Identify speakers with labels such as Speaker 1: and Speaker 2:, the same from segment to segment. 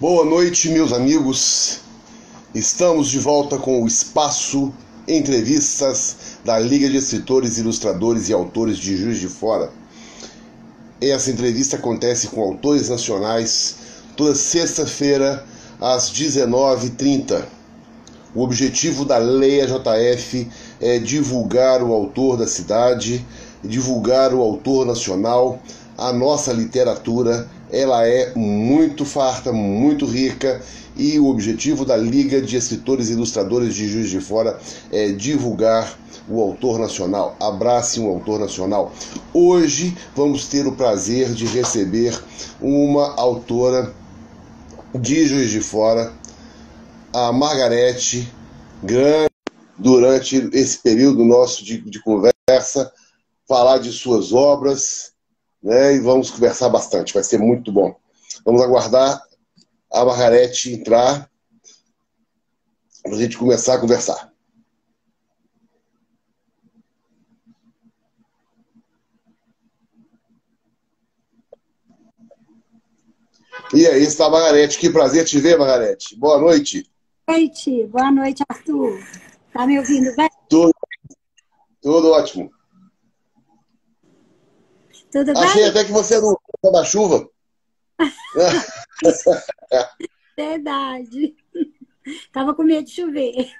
Speaker 1: Boa noite, meus amigos. Estamos de volta com o Espaço Entrevistas da Liga de Escritores, Ilustradores e Autores de Juiz de Fora. Essa entrevista acontece com autores nacionais toda sexta-feira às 19h30. O objetivo da Leia JF é divulgar o autor da cidade, divulgar o autor nacional. A nossa literatura, ela é muito farta, muito rica, e o objetivo da Liga de Escritores e Ilustradores de Juiz de Fora é divulgar o autor nacional. Abrace um autor nacional. Hoje vamos ter o prazer de receber uma autora de Juiz de Fora, a Margarete Grande, durante esse período nosso de conversa, falar de suas obras, né, e vamos conversar bastante, vai ser muito bom. Vamos aguardar a Margarete entrar para a gente começar a conversar. E aí está a Margarete, que prazer te ver, Margarete. Boa noite.
Speaker 2: Boa noite, Arthur. Tá me ouvindo bem?
Speaker 1: Tudo ótimo.
Speaker 2: Tudo
Speaker 1: Achei
Speaker 2: bem?
Speaker 1: até que você não estava da chuva.
Speaker 2: Verdade. Tava com medo de chover.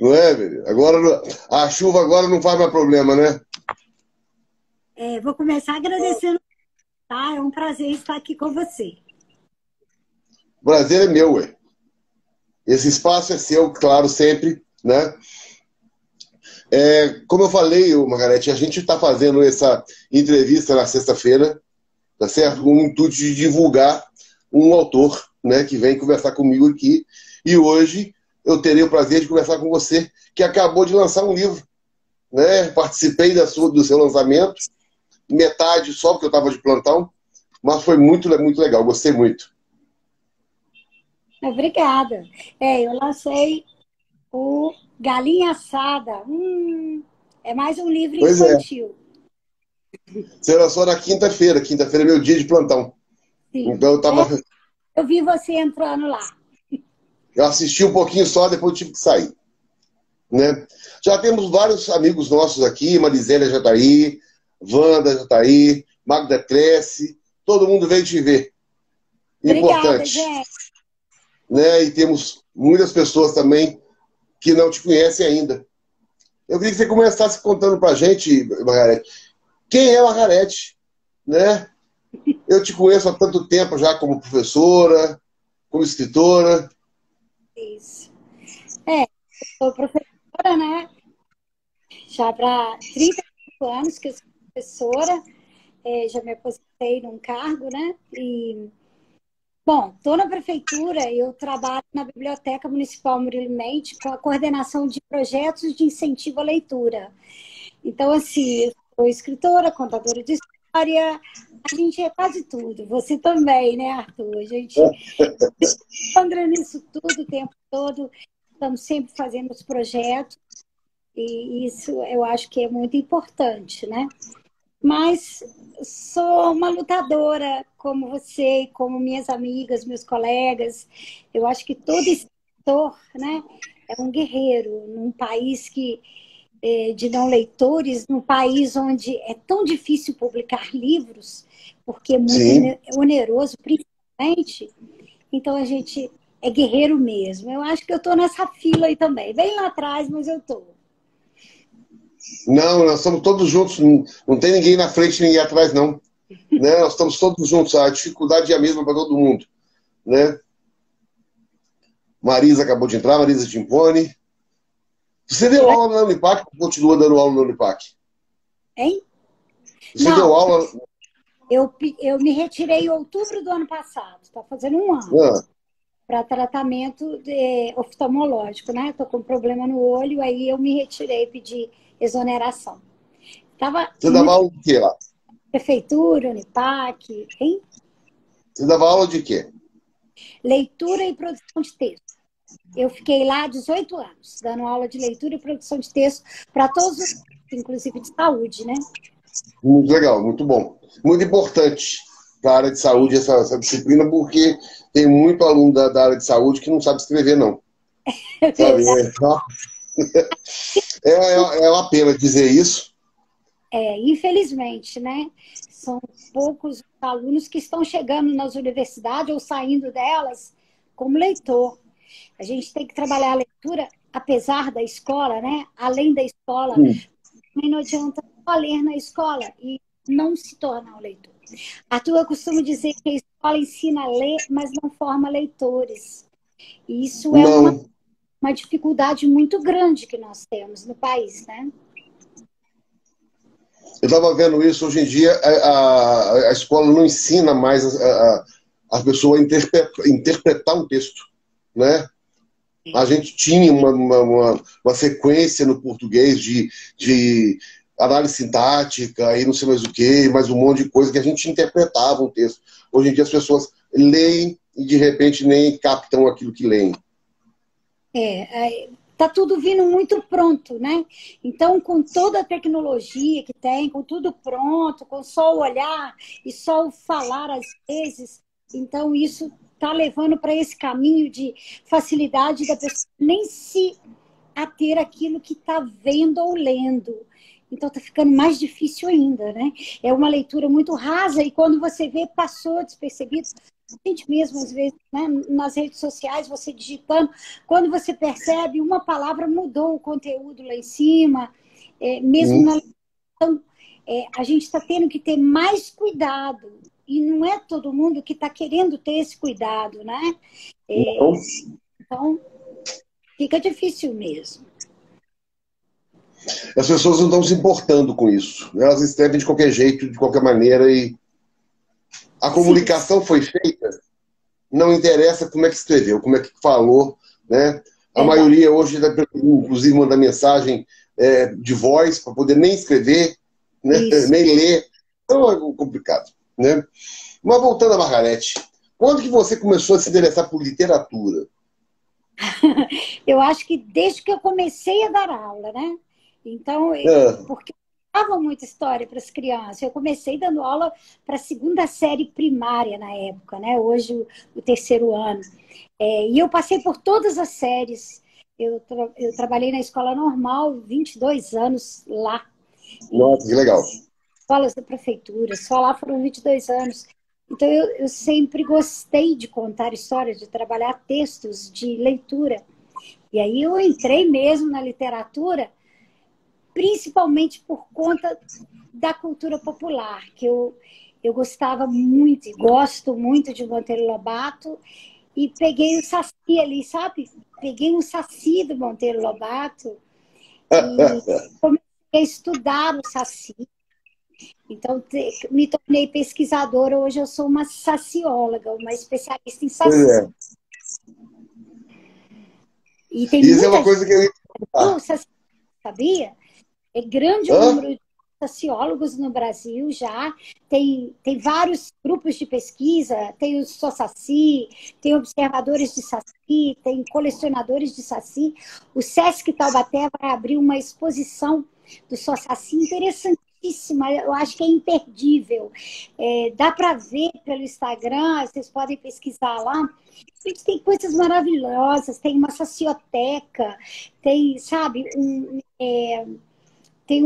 Speaker 1: Não é, velho? Agora, a chuva agora não faz mais problema, né?
Speaker 2: Vou começar agradecendo, tá? É um prazer estar aqui com você.
Speaker 1: O prazer é meu, ué. Esse espaço é seu, claro, sempre, né? Como eu falei, Margarete, a gente está fazendo essa entrevista na sexta-feira, tá certo? Com o intuito de divulgar um autor, né, que vem conversar comigo aqui. E hoje eu terei o prazer de conversar com você, que acabou de lançar um livro, né? Participei do seu lançamento, metade só porque eu estava de plantão, mas foi muito, muito legal, gostei muito.
Speaker 2: Obrigada. Eu lancei o Galinha Assada. É mais um livro
Speaker 1: Pois é,
Speaker 2: infantil.
Speaker 1: você lançou na quinta-feira. Quinta-feira é meu dia de plantão.
Speaker 2: Sim.
Speaker 1: Então
Speaker 2: Eu vi você entrando lá.
Speaker 1: eu assisti um pouquinho só, depois tive que sair, né? Já temos vários amigos nossos aqui, Marisélia já está aí, Wanda já está aí, Magda Cresce, todo mundo veio te ver.
Speaker 2: Obrigada,
Speaker 1: Importante,
Speaker 2: gente.
Speaker 1: né? E temos muitas pessoas também que não te conhecem ainda. Eu queria que você começasse contando pra gente, Margarete, quem é Margarete, né? Eu te conheço há tanto tempo já como professora, como escritora.
Speaker 2: Isso. Sou professora, né? Já para 35 anos que eu sou professora. Já me aposentei num cargo, né? Bom, estou na prefeitura, eu trabalho na Biblioteca Municipal Murilo Mendes com a coordenação de projetos de incentivo à leitura. Então, assim, eu sou escritora, contadora de história, a gente é quase tudo. Você também, né, Arthur? A gente anda nisso tudo o tempo todo, estamos sempre fazendo os projetos, e isso eu acho que é muito importante, né? Mas sou uma lutadora, como você, como minhas amigas, meus colegas. Eu acho que todo escritor, né, é um guerreiro num país de não leitores, num país onde é tão difícil publicar livros, porque é muito
Speaker 1: Sim.
Speaker 2: oneroso, principalmente. Então a gente é guerreiro mesmo. Eu acho que eu estou nessa fila aí também, bem lá atrás, mas eu estou.
Speaker 1: Não, nós estamos todos juntos, não tem ninguém na frente e ninguém atrás, não. Né? Nós estamos todos juntos, a dificuldade é a mesma para todo mundo. Né? Marisa acabou de entrar, Marisa Timpone. Você deu aula na Unipac ou continua dando aula na Unipac?
Speaker 2: Hein?
Speaker 1: Você deu aula...
Speaker 2: Eu me retirei em outubro do ano passado, está fazendo um ano, para tratamento oftalmológico, né? Estou com problema no olho, aí eu me retirei, pedi exoneração.
Speaker 1: Você dava aula de quê lá?
Speaker 2: Prefeitura, Unipac, hein?
Speaker 1: Você dava aula de quê?
Speaker 2: Leitura e produção de texto. Eu fiquei lá 18 anos, dando aula de leitura e produção de texto para todos os, inclusive de saúde, né?
Speaker 1: Muito legal, muito bom. Muito importante, para a área de saúde essa disciplina, porque tem muito aluno da área de saúde que não sabe escrever, não.
Speaker 2: É
Speaker 1: Sabe?
Speaker 2: verdade.
Speaker 1: É uma pena dizer isso.
Speaker 2: Infelizmente, né? São poucos alunos que estão chegando nas universidades ou saindo delas como leitor. A gente tem que trabalhar a leitura, apesar da escola, né? Além da escola, também não adianta só ler na escola e não se tornar um leitor. Arthur, eu costumo dizer que a escola ensina a ler, mas não forma leitores. E isso é
Speaker 1: Não.
Speaker 2: uma dificuldade muito grande que nós temos no país, né?
Speaker 1: Eu estava vendo isso hoje em dia, a escola não ensina mais a pessoa a interpretar um texto, né? A gente tinha uma sequência no português de análise sintática e não sei mais o que, mais um monte de coisa que a gente interpretava um texto. Hoje em dia as pessoas leem e de repente nem captam aquilo que leem.
Speaker 2: Tá tudo vindo muito pronto, né? Então, com toda a tecnologia que tem, com tudo pronto, com só o olhar e só o falar às vezes, então isso tá levando para esse caminho de facilidade da pessoa nem se ater aquilo que está vendo ou lendo. Então tá ficando mais difícil ainda, né? É uma leitura muito rasa e quando você vê, passou despercebido. A gente mesmo, às vezes, né, nas redes sociais, você digitando, quando você percebe, uma palavra mudou o conteúdo lá em cima, mesmo na leitura, a gente está tendo que ter mais cuidado. E não é todo mundo que está querendo ter esse cuidado, né? Então, fica difícil mesmo.
Speaker 1: As pessoas não estão se importando com isso. Elas escrevem de qualquer jeito, de qualquer maneira, e a
Speaker 2: Sim,
Speaker 1: comunicação foi feita, não interessa como é que escreveu, como é que falou, né? A
Speaker 2: verdade.
Speaker 1: maioria hoje, inclusive, manda mensagem de voz para poder nem escrever, né?
Speaker 2: Isso.
Speaker 1: Nem ler. Então é complicado, né? Mas voltando a Margarete, quando que você começou a se interessar por literatura?
Speaker 2: Eu acho que desde que eu comecei a dar aula, né? Então,
Speaker 1: Ah,
Speaker 2: porque eu dava muita história para as crianças. Eu comecei dando aula para a segunda série primária na época, né? Hoje, o terceiro ano. E eu passei por todas as séries. Eu trabalhei na escola normal, 22 anos lá, em
Speaker 1: nossa, que legal.
Speaker 2: escolas da prefeitura. Só lá foram 22 anos. Então, eu sempre gostei de contar histórias, de trabalhar textos, de leitura. E aí eu entrei mesmo na literatura, principalmente por conta da cultura popular, que eu gostava muito e gosto muito de Monteiro Lobato, e peguei o Saci ali, sabe? Peguei um Saci do Monteiro Lobato e comecei a estudar o Saci. Então, me tornei pesquisadora. Hoje eu sou uma sacióloga, uma especialista em
Speaker 1: Pois
Speaker 2: Saci.
Speaker 1: é.
Speaker 2: E tem
Speaker 1: Isso é
Speaker 2: muita
Speaker 1: uma
Speaker 2: gente
Speaker 1: coisa que eu ia
Speaker 2: do
Speaker 1: falar.
Speaker 2: Saci, sabia? É grande o
Speaker 1: Hã?
Speaker 2: número de sociólogos no Brasil já. Tem vários grupos de pesquisa, tem o Saci, tem observadores de Saci, tem colecionadores de Saci. O Sesc Taubaté vai abrir uma exposição do Saci interessantíssima, eu acho que é imperdível. Dá para ver pelo Instagram, vocês podem pesquisar lá. A gente tem coisas maravilhosas, tem uma sacioteca, tem, sabe, tem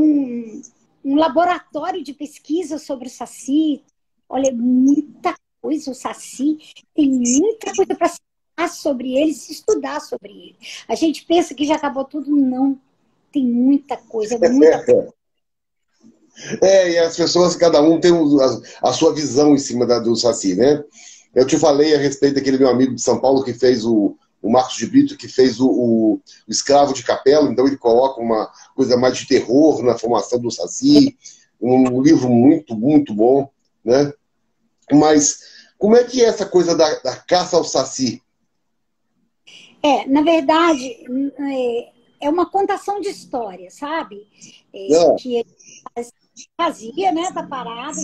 Speaker 2: um laboratório de pesquisa sobre o Saci. Olha, é muita coisa o Saci, tem muita coisa para se falar sobre ele, se estudar sobre ele. A gente pensa que já acabou tudo, não. Tem muita coisa, muita coisa.
Speaker 1: E as pessoas, cada um tem a sua visão em cima do Saci, né? Eu te falei a respeito daquele meu amigo de São Paulo que fez o Marcos de Brito, que fez o Escravo de Capela, então ele coloca uma coisa mais de terror na formação do Saci, um livro muito, muito bom, né? Mas como é que é essa coisa da caça ao Saci?
Speaker 2: Na verdade, é uma contação de história, sabe?
Speaker 1: Ah,
Speaker 2: Que ele fazia, né? Tá parado.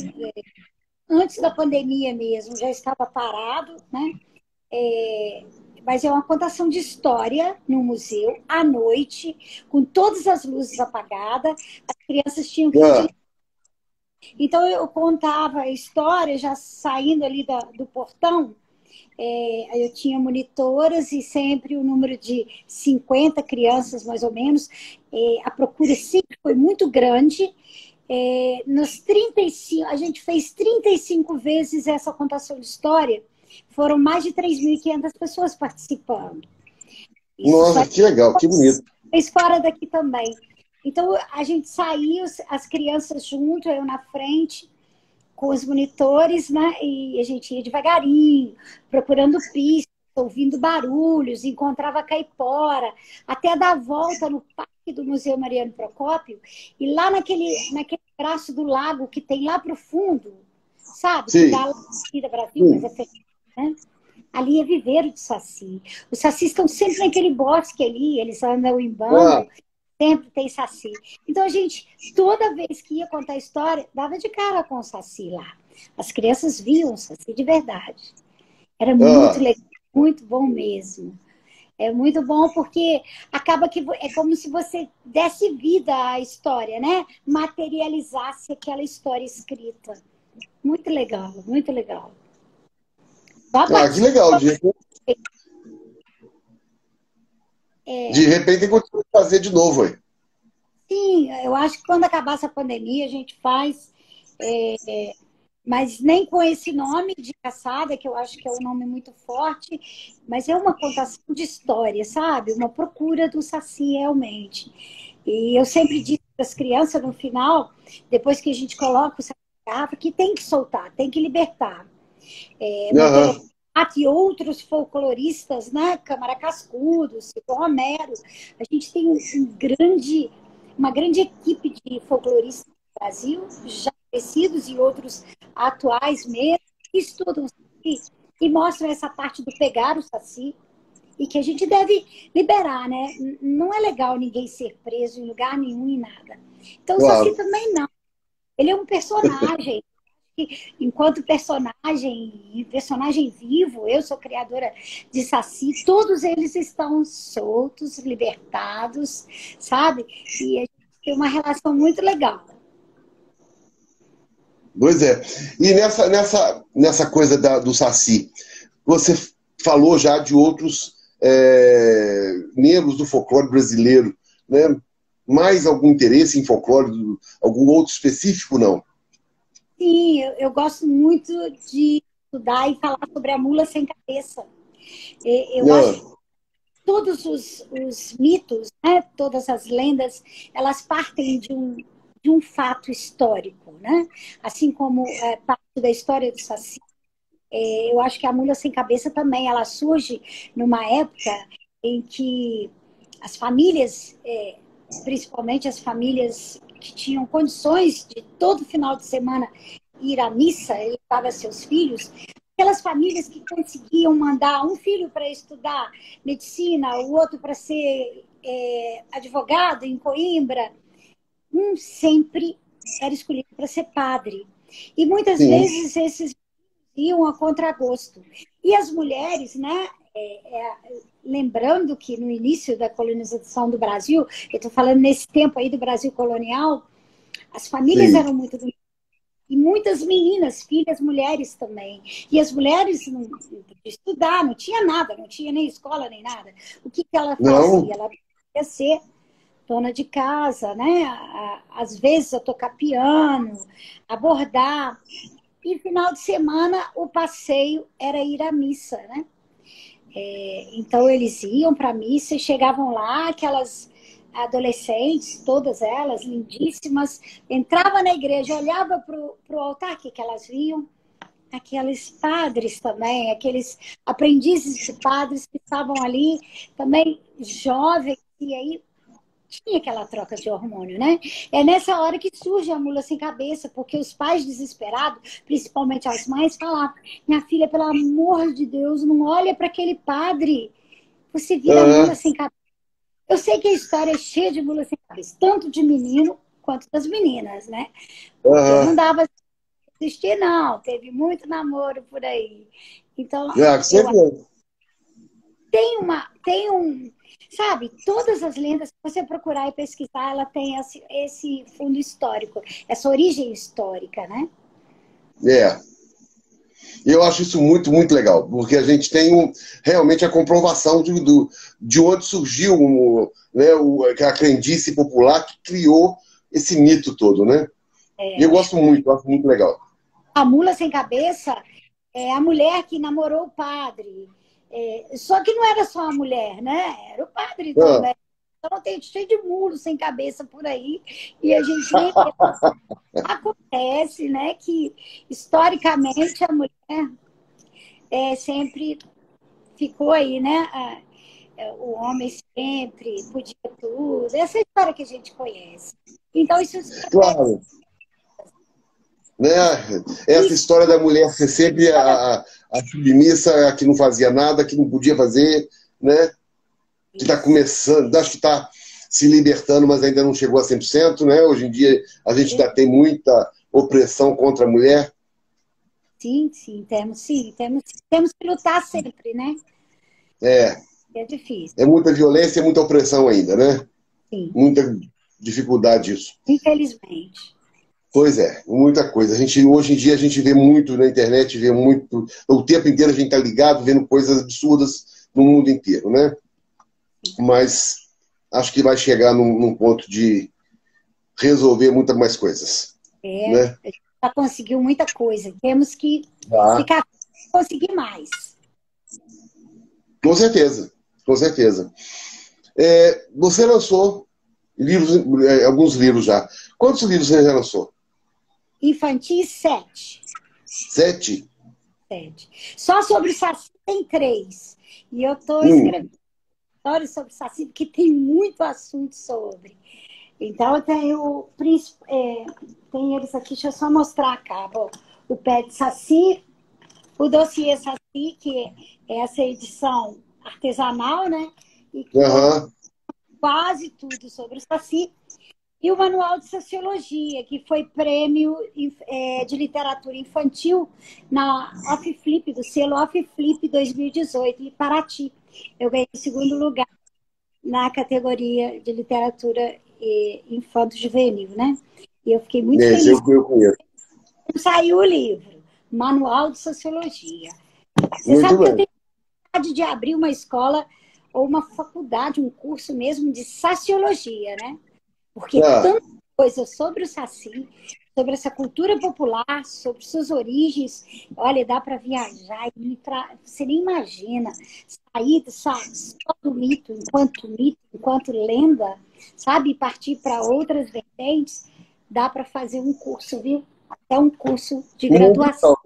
Speaker 2: Antes da pandemia mesmo, já estava parado, né? Mas é uma contação de história no museu, à noite, com todas as luzes apagadas. As crianças tinham que ir
Speaker 1: ah,
Speaker 2: de Então eu contava a história já saindo ali do portão. Eu tinha monitoras e sempre o número de 50 crianças, mais ou menos. A procura sempre foi muito grande. Nos 35, a gente fez 35 vezes essa contação de história. Foram mais de 3.500 pessoas participando. Isso só
Speaker 1: Nossa, que legal, que bonito.
Speaker 2: fez fora daqui também. Então, a gente saiu, as crianças junto, eu na frente, com os monitores, né? E a gente ia devagarinho, procurando pistas, ouvindo barulhos, encontrava caipora, até dar a volta no parque do Museu Mariano Procópio, e lá naquele braço do lago que tem lá para o fundo, sabe? Que
Speaker 1: Sim.
Speaker 2: dá lá no Brasil, mas é fechado, né? Ali é viveiro de saci. Os sacis estão sempre naquele bosque ali, eles andam em bando, sempre tem saci. Então, a gente, toda vez que ia contar a história, dava de cara com o saci lá. As crianças viam o saci de verdade. Era muito legal, muito bom mesmo. É muito bom porque acaba que é como se você desse vida à história, né? Materializasse aquela história escrita. Muito legal, muito legal.
Speaker 1: Que legal. De repente tem que fazer de novo aí.
Speaker 2: Sim, eu acho que quando acabar essa pandemia a gente faz, mas nem com esse nome de caçada, que eu acho que é um nome muito forte, mas é uma contação de história, sabe? Uma procura do saci realmente. E eu sempre digo para as crianças no final, depois que a gente coloca o saci na garrafa, que tem que soltar, tem que libertar. Monteiro Lobato e outros folcloristas, né? Câmara Cascudo, Silvio Romero, a gente tem uma grande equipe de folcloristas no Brasil, já crescidos e outros atuais mesmo, que estudam o saci e mostram essa parte do pegar o saci e que a gente deve liberar, né? Não é legal ninguém ser preso em lugar nenhum e nada. Então, o saci também não. Ele é um personagem. Enquanto personagem vivo, eu sou criadora de saci, todos eles estão soltos, libertados, sabe? E a gente tem uma relação muito legal.
Speaker 1: Pois é. E nessa coisa do saci, você falou já de outros negros do folclore brasileiro, né? Mais algum interesse em folclore, algum outro específico, não?
Speaker 2: Sim, eu gosto muito de estudar e falar sobre a mula sem cabeça. Eu acho que todos os mitos, né, todas as lendas, elas partem de um fato histórico, né? Assim como parte da história do Saci, eu acho que a mula sem cabeça também, ela surge numa época em que as famílias, principalmente as famílias que tinham condições de todo final de semana ir à missa e levar seus filhos, aquelas famílias que conseguiam mandar um filho para estudar medicina, o outro para ser advogado em Coimbra, um sempre era escolhido para ser padre. E muitas vezes esses iam a contragosto. E as mulheres, né, lembrando que no início da colonização do Brasil, eu estou falando nesse tempo aí do Brasil colonial, as famílias eram muito e muitas meninas, filhas, mulheres também. E as mulheres não podiam estudar, não tinha nada, não tinha nem escola, nem nada. O que ela fazia? Ela podia ser dona de casa, né? Às vezes a tocar piano, a bordar. E final de semana o passeio era ir à missa, né? Então eles iam para a missa e chegavam lá, aquelas adolescentes, todas elas lindíssimas, entrava na igreja, olhava para o altar, o que elas viam? Aqueles padres também, aqueles aprendizes de padres que estavam ali, também jovens, e aí tinha aquela troca de hormônio, né? É nessa hora que surge a mula sem cabeça, porque os pais desesperados, principalmente as mães, falavam: minha filha, pelo amor de Deus, não olha para aquele padre, você vira mula sem cabeça. Eu sei que a história é cheia de mula sem cabeça, tanto de menino quanto das meninas, né? Porque não dava pra assistir, não. Teve muito namoro por aí. Então, Sabe, todas as lendas, se você procurar e pesquisar, ela tem esse fundo histórico, essa origem histórica, né?
Speaker 1: É. Eu acho isso muito, muito legal, porque a gente tem realmente a comprovação de onde surgiu né, a crendice popular que criou esse mito todo, né? E eu gosto muito, acho muito legal.
Speaker 2: A mula sem cabeça é a mulher que namorou o padre. Só que não era só a mulher, né? Era o padre
Speaker 1: Ah.
Speaker 2: também. Então tem cheio de mulo sem cabeça por aí. E a gente nem acontece, né? Que historicamente a mulher sempre ficou aí, né? O homem sempre podia tudo. Essa é a história que a gente conhece. Então isso
Speaker 1: Claro. Né? Essa história da mulher ser sempre a submissa, a que não fazia nada, que não podia fazer, né? Que está começando, acho que está se libertando, mas ainda não chegou a 100%, né? Hoje em dia a gente ainda tem muita opressão contra a mulher.
Speaker 2: Sim, temos que lutar sempre, né?
Speaker 1: É,
Speaker 2: É difícil.
Speaker 1: é muita violência e muita opressão ainda, né?
Speaker 2: Sim.
Speaker 1: Muita dificuldade isso.
Speaker 2: Infelizmente.
Speaker 1: Pois é, muita coisa. Hoje em dia a gente vê muito na internet, vê muito. O tempo inteiro a gente está ligado, vendo coisas absurdas no mundo inteiro, né? Mas acho que vai chegar num ponto de resolver muitas mais coisas. Né?
Speaker 2: A gente já conseguiu muita coisa. Temos que ficar conseguir mais.
Speaker 1: Com certeza, com certeza. Você lançou livros, alguns livros já. Quantos livros você já lançou?
Speaker 2: Infantis, 7.
Speaker 1: 7?
Speaker 2: 7. Só sobre o Saci tem 3. E eu estou escrevendo histórias sobre o Saci, porque tem muito assunto sobre. Então, eu tenho tem eles aqui, deixa eu só mostrar cá. Bom, o Pé de Saci, o Dossiê Saci, que é essa edição artesanal, né? E que quase tudo sobre o Saci. E o Manual de Sociologia, que foi prêmio de literatura infantil na Off Flip, do selo Off Flip 2018, em Paraty. Eu ganhei o 2º lugar na categoria de literatura infanto-juvenil, né? E eu fiquei muito feliz.
Speaker 1: Eu conheço.
Speaker 2: Saiu o livro, Manual de Sociologia. Você
Speaker 1: muito
Speaker 2: sabe
Speaker 1: bem.
Speaker 2: que eu tenho vontade de abrir uma escola ou uma faculdade, um curso mesmo de sociologia, né? Porque tanta coisa sobre o Saci, sobre essa cultura popular, sobre suas origens, olha, dá para viajar, você nem imagina, sair só do mito, enquanto lenda, sabe, e partir para outras vertentes, dá para fazer um curso, viu? Até um curso de graduação.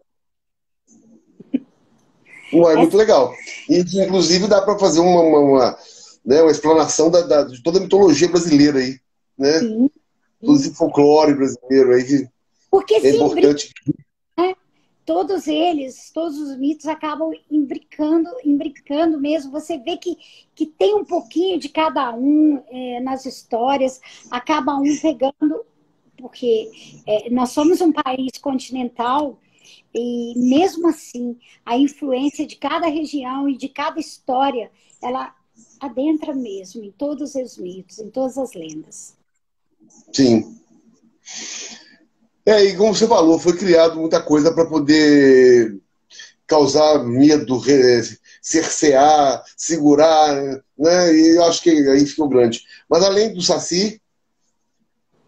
Speaker 1: Muito legal. E, inclusive, dá para fazer uma explanação de toda a mitologia brasileira aí, né?
Speaker 2: Sim.
Speaker 1: Inclusive folclore brasileiro aí, que
Speaker 2: porque
Speaker 1: é importante.
Speaker 2: Né? Todos os mitos acabam imbricando mesmo. Você vê que tem um pouquinho de cada um nas histórias, acaba um pegando, porque nós somos um país continental e mesmo assim a influência de cada região e de cada história, ela adentra mesmo em todos os mitos, em todas as lendas.
Speaker 1: Sim. E como você falou, foi criado muita coisa para poder causar medo, cercear, segurar, né? E eu acho que aí ficou grande. Mas além do Saci,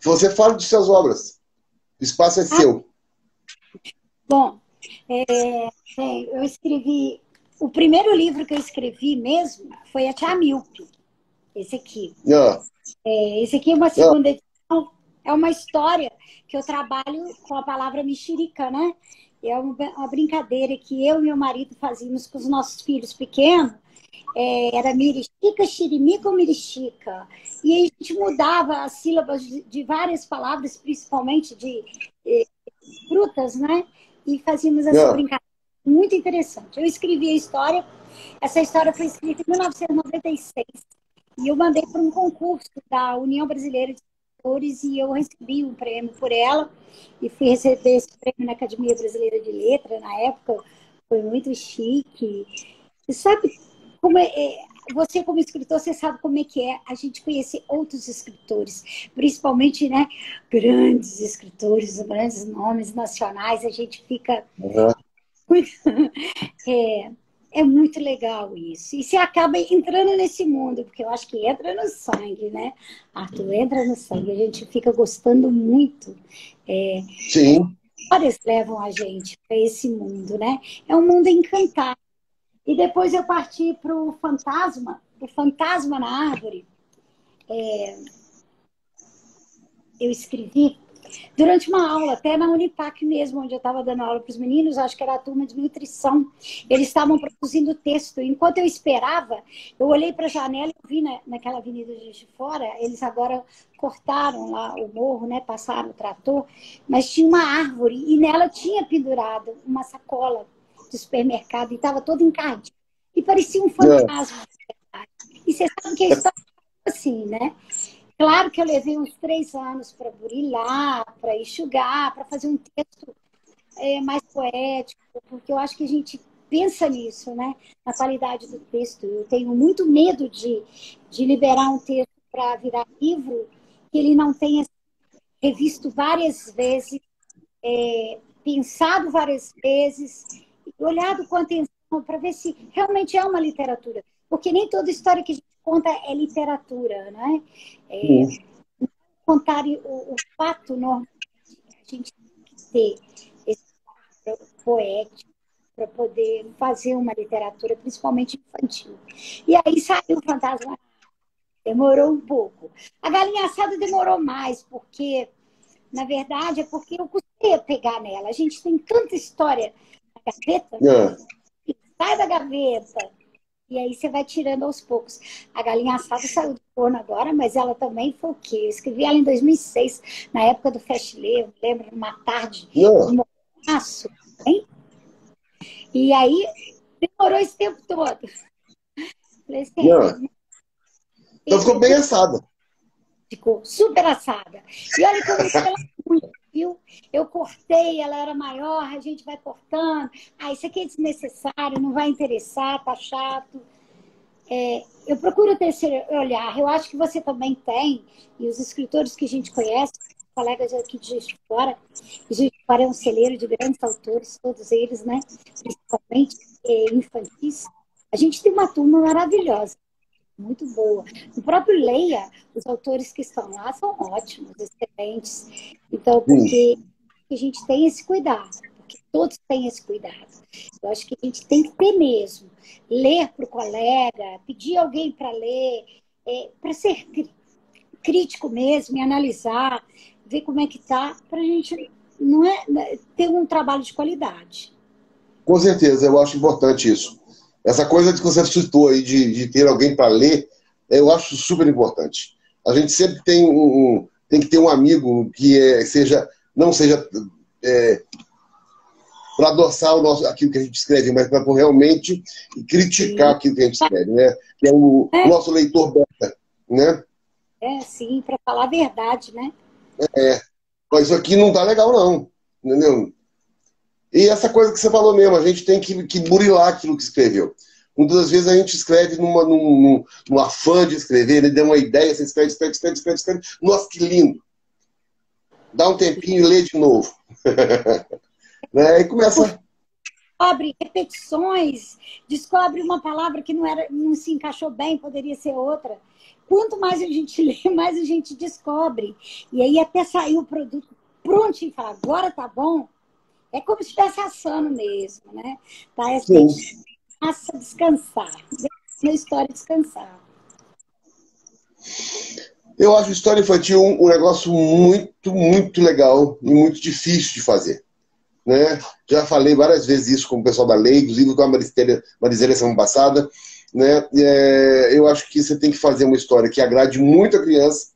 Speaker 1: você fala de suas obras. O espaço é seu.
Speaker 2: Bom, eu escrevi... O primeiro livro que eu escrevi mesmo foi a Tia Milpe. Esse aqui. Esse aqui é uma segunda edição. É uma história que eu trabalho com a palavra mexerica, né? É uma brincadeira que eu e meu marido fazíamos com os nossos filhos pequenos. Era mirixica, xirimica ou mirixica. E aí a gente mudava as sílabas de várias palavras, principalmente de frutas, né? E fazíamos essa brincadeira. Muito interessante. Eu escrevi a história. Essa história foi escrita em 1996. E eu mandei para um concurso da União Brasileira de Escritores e eu recebi um prêmio por ela. E fui receber esse prêmio na Academia Brasileira de Letras. Na época, foi muito chique. E sabe como você como escritor, você sabe como é que é a gente conhecer outros escritores, principalmente, né, grandes escritores, grandes nomes nacionais, a gente fica
Speaker 1: Uhum.
Speaker 2: é, é muito legal isso. E você acaba entrando nesse mundo, porque eu acho que entra no sangue, né? Arthur, entra no sangue. A gente fica gostando muito. É, as
Speaker 1: Sim.
Speaker 2: histórias levam a gente para esse mundo, né? É um mundo encantado. E depois eu parti para o Fantasma na Árvore. Eu escrevi durante uma aula, até na Unipac mesmo, onde eu estava dando aula para os meninos, acho que era a turma de nutrição. Eles estavam produzindo texto. Enquanto eu esperava, eu olhei para a janela e vi naquela avenida de fora, eles agora cortaram lá o morro, né, passaram o trator, mas tinha uma árvore e nela tinha pendurado uma sacola de supermercado e estava toda encardida. E parecia um
Speaker 1: É.
Speaker 2: fantasma. E você sabe que a história é assim, né? Claro que eu levei uns 3 anos para burilar, para enxugar, para fazer um texto mais poético, porque eu acho que a gente pensa nisso, né? Na qualidade do texto. Eu tenho muito medo de liberar um texto para virar livro que ele não tenha revisto várias vezes, pensado várias vezes, olhado com atenção para ver se realmente é uma literatura. Porque nem toda história que a gente conta é literatura, né? É,
Speaker 1: Sim.
Speaker 2: contar o fato normal, a gente tem que ter esse poético para poder fazer uma literatura, principalmente infantil. E aí saiu o Fantasma. Demorou um pouco. A Galinha Assada demorou mais, porque, na verdade, é porque eu custei a pegar nela. A gente tem tanta história na gaveta,
Speaker 1: É.
Speaker 2: sai da gaveta. E aí você vai tirando aos poucos. A Galinha Assada saiu do forno agora, mas ela também foi o quê? Eu escrevi ela em 2006, na época do Festlê, eu lembro, numa tarde
Speaker 1: Não,
Speaker 2: de mormaço, hein? E aí demorou esse tempo todo. Falei
Speaker 1: não.
Speaker 2: assim,
Speaker 1: Então ficou bem assada.
Speaker 2: ficou super assada. E olha que eu mexi ela muito, viu? Eu cortei, ela era maior, a gente vai cortando. Ah, isso aqui é desnecessário, não vai interessar, tá chato. Eu procuro ter esse olhar. Eu acho que você também tem, e os escritores que a gente conhece, colegas aqui de Juiz de Fora, e Juiz de Fora é um celeiro de grandes autores, todos eles, né? Principalmente infantis. A gente tem uma turma maravilhosa, muito boa. No próprio Leia, os autores que estão lá são ótimos, excelentes. Então,
Speaker 1: Sim.
Speaker 2: porque a gente tem esse cuidado, porque todos têm esse cuidado. Eu acho que a gente tem que ter mesmo. Ler para o colega, pedir alguém para ler, para ser crítico mesmo e analisar, ver como é que está, para a gente não ter um trabalho de qualidade.
Speaker 1: Com certeza, eu acho importante isso. Essa coisa que você citou aí de ter alguém para ler, eu acho super importante. A gente sempre tem que ter um amigo que não seja para adoçar aquilo que a gente escreve, mas para realmente criticar
Speaker 2: Sim,
Speaker 1: aquilo que a gente escreve, né? Que é o nosso leitor beta, né?
Speaker 2: sim, para falar a verdade, né?
Speaker 1: Mas isso aqui não tá legal, não. Entendeu? E essa coisa que você falou mesmo, a gente tem que burilar aquilo que escreveu. Muitas das vezes a gente escreve num afã de escrever, ele deu uma ideia, você escreve, escreve, escreve, escreve, escreve. Nossa, que lindo! Dá um tempinho e lê de novo. Né? E começa.
Speaker 2: Descobre repetições, descobre uma palavra que não se encaixou bem, poderia ser outra. Quanto mais a gente lê, mais a gente descobre. E aí até sair o produto pronto e falar, agora tá bom. É como se estivesse assando mesmo, né? Tá? A
Speaker 1: Sim.
Speaker 2: gente passa a descansar. Deixa a história descansar.
Speaker 1: Eu acho história infantil um negócio muito, muito legal e muito difícil de fazer. Né? Já falei várias vezes isso com o pessoal da lei, inclusive com a Marisela semana passada. Né? Eu acho que você tem que fazer uma história que agrade muito a criança,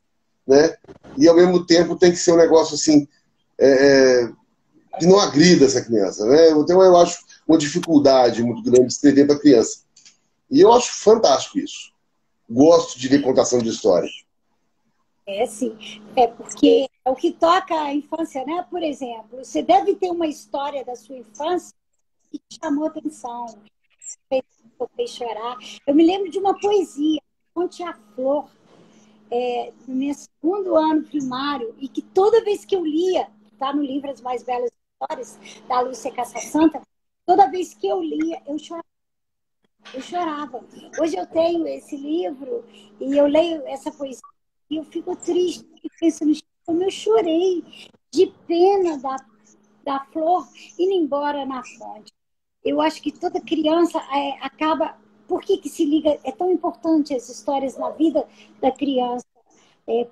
Speaker 1: né? E ao mesmo tempo tem que ser um negócio assim que não agrida essa criança. Né? Então eu acho uma dificuldade muito grande de escrever para criança. E eu acho fantástico isso. Gosto de ver contação de história.
Speaker 2: Sim. É porque é o que toca a infância, né? Por exemplo, você deve ter uma história da sua infância que te chamou atenção, fez chorar. Eu me lembro de uma poesia, Onde a Flor, no meu segundo ano primário, e que toda vez que eu lia, está no livro As Mais Belas Histórias, da Lúcia Caça-Santa, toda vez que eu lia, eu chorava. Eu chorava. Hoje eu tenho esse livro e eu leio essa poesia e eu fico triste pensando como eu chorei de pena da flor indo embora na fonte. Eu acho que toda criança acaba... Por que se liga? É tão importante as histórias na vida da criança.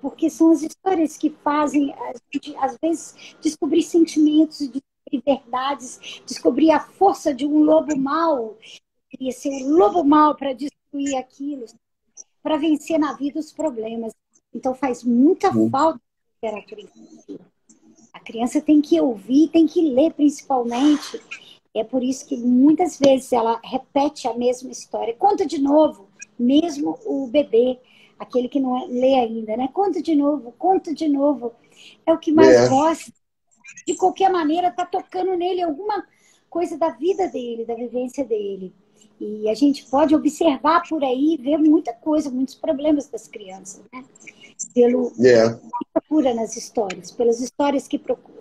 Speaker 2: Porque são as histórias que fazem a gente, às vezes, descobrir sentimentos, descobrir verdades, descobrir a força de um lobo mau. Queria ser um lobo mau para destruir aquilo, para vencer na vida os problemas. Então faz muita falta a literatura infantil. A criança tem que ouvir, tem que ler principalmente. É por isso que muitas vezes ela repete a mesma história. Conta de novo, mesmo o bebê, aquele que não lê ainda, né? Conta de novo, conta de novo. É o que mais gosta. De qualquer maneira, está tocando nele alguma coisa da vida dele, da vivência dele. E a gente pode observar por aí, ver muita coisa, muitos problemas das crianças, né? Pelo que procura nas histórias, pelas histórias que procura.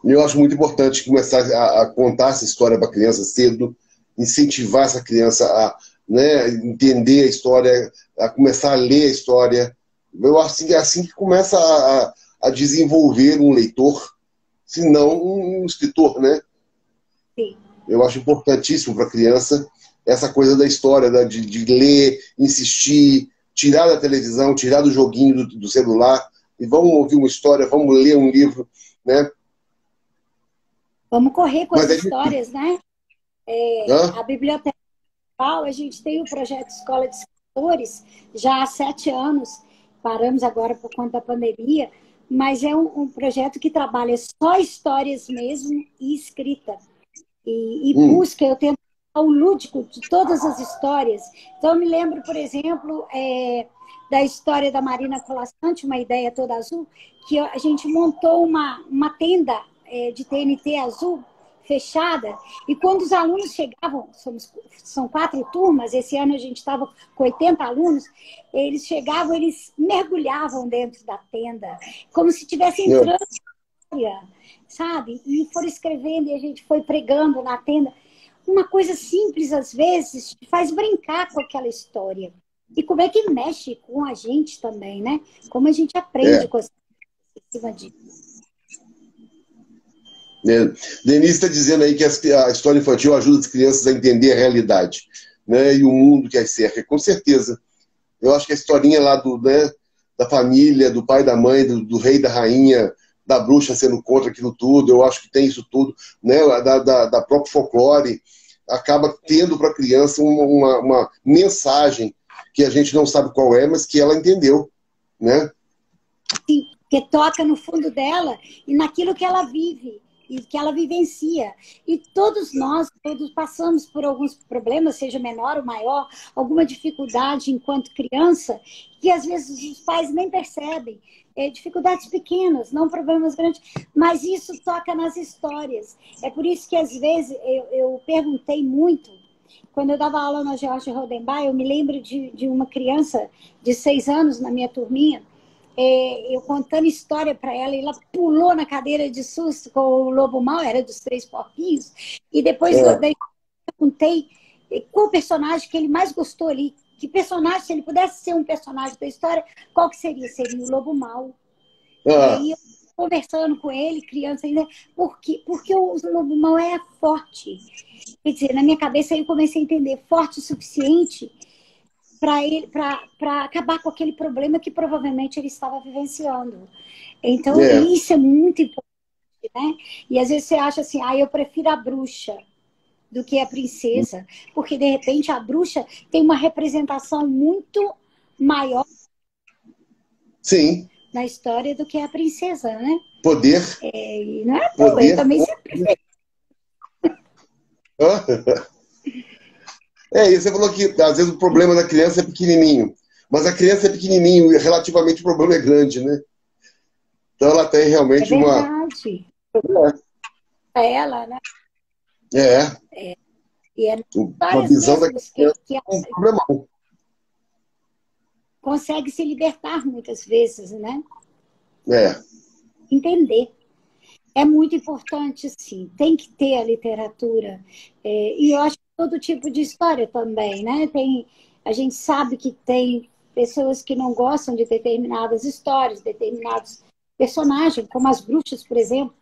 Speaker 1: Eu acho muito importante começar a contar essa história para a criança cedo, incentivar essa criança a, né, entender a história, a começar a ler a história. Eu acho que é assim que começa a desenvolver um leitor, se não um escritor, né?
Speaker 2: Sim.
Speaker 1: Eu acho importantíssimo para a criança essa coisa da história, de ler, insistir, tirar da televisão, tirar do joguinho do celular, e vamos ouvir uma história, vamos ler um livro, né?
Speaker 2: Vamos correr com as histórias, né? A biblioteca, a gente tem o projeto Escola de Escritores já há 7 anos, paramos agora por conta da pandemia, mas é um projeto que trabalha só histórias mesmo e escrita. E busca, eu tento o lúdico de todas as histórias. Então, eu me lembro, por exemplo, da história da Marina Colasanti, Uma Ideia Toda Azul, que a gente montou uma tenda de TNT azul fechada, e quando os alunos chegavam, são 4 turmas, esse ano a gente estava com 80 alunos, eles chegavam, eles mergulhavam dentro da tenda, como se estivessem entrando na história, sabe? E foram escrevendo e a gente foi pregando na tenda. Uma coisa simples, às vezes, te faz brincar com aquela história. E como é que mexe com a gente também, né? Como a gente aprende com em cima disso.
Speaker 1: Denise está dizendo aí que a história infantil ajuda as crianças a entender a realidade, né, e o mundo que as cerca. Com certeza. Eu acho que a historinha lá da família, do pai e da mãe, do rei e da rainha, da bruxa sendo contra aquilo tudo, eu acho que tem isso tudo, né, da própria folclore, acaba tendo para a criança uma mensagem que a gente não sabe qual é, mas que ela entendeu, né?
Speaker 2: Sim, que toca no fundo dela e naquilo que ela vive e que ela vivencia. E todos nós, todos passamos por alguns problemas, seja menor ou maior, alguma dificuldade enquanto criança, que às vezes os pais nem percebem. Dificuldades pequenas, não problemas grandes, mas isso toca nas histórias. É por isso que às vezes eu perguntei muito, quando eu dava aula na George Rodenbach, eu me lembro de uma criança de 6 anos na minha turminha, eu contando história para ela, e ela pulou na cadeira de susto com o Lobo Mau, era dos 3 porquinhos, e depois eu perguntei qual personagem que ele mais gostou ali, que personagem, se ele pudesse ser um personagem da história, qual que seria? Seria o Lobo Mau. E aí, eu conversando com ele, criança ainda, porque o Lobo Mau é forte. Quer dizer, na minha cabeça eu comecei a entender, forte o suficiente para acabar com aquele problema que provavelmente ele estava vivenciando. Então, isso é muito importante, né? E às vezes você acha assim, eu prefiro a bruxa do que a princesa, porque de repente a bruxa tem uma representação muito maior na história do que a princesa, né?
Speaker 1: Poder.
Speaker 2: E não é poder. Eu também sempre
Speaker 1: Você falou que às vezes o problema da criança é pequenininho, mas a criança é pequenininho e relativamente o problema é grande, né? Então ela tem realmente
Speaker 2: verdade. Ela, né?
Speaker 1: É,
Speaker 2: E é
Speaker 1: uma
Speaker 2: histórias
Speaker 1: visão da
Speaker 2: mesmo
Speaker 1: criança
Speaker 2: que
Speaker 1: com um problemão.
Speaker 2: consegue se libertar muitas vezes, né?
Speaker 1: É,
Speaker 2: Entender. É muito importante, sim. Tem que ter a literatura. E eu acho que todo tipo de história também, né? A gente sabe que tem pessoas que não gostam de determinadas histórias, determinados personagens, como as bruxas, por exemplo.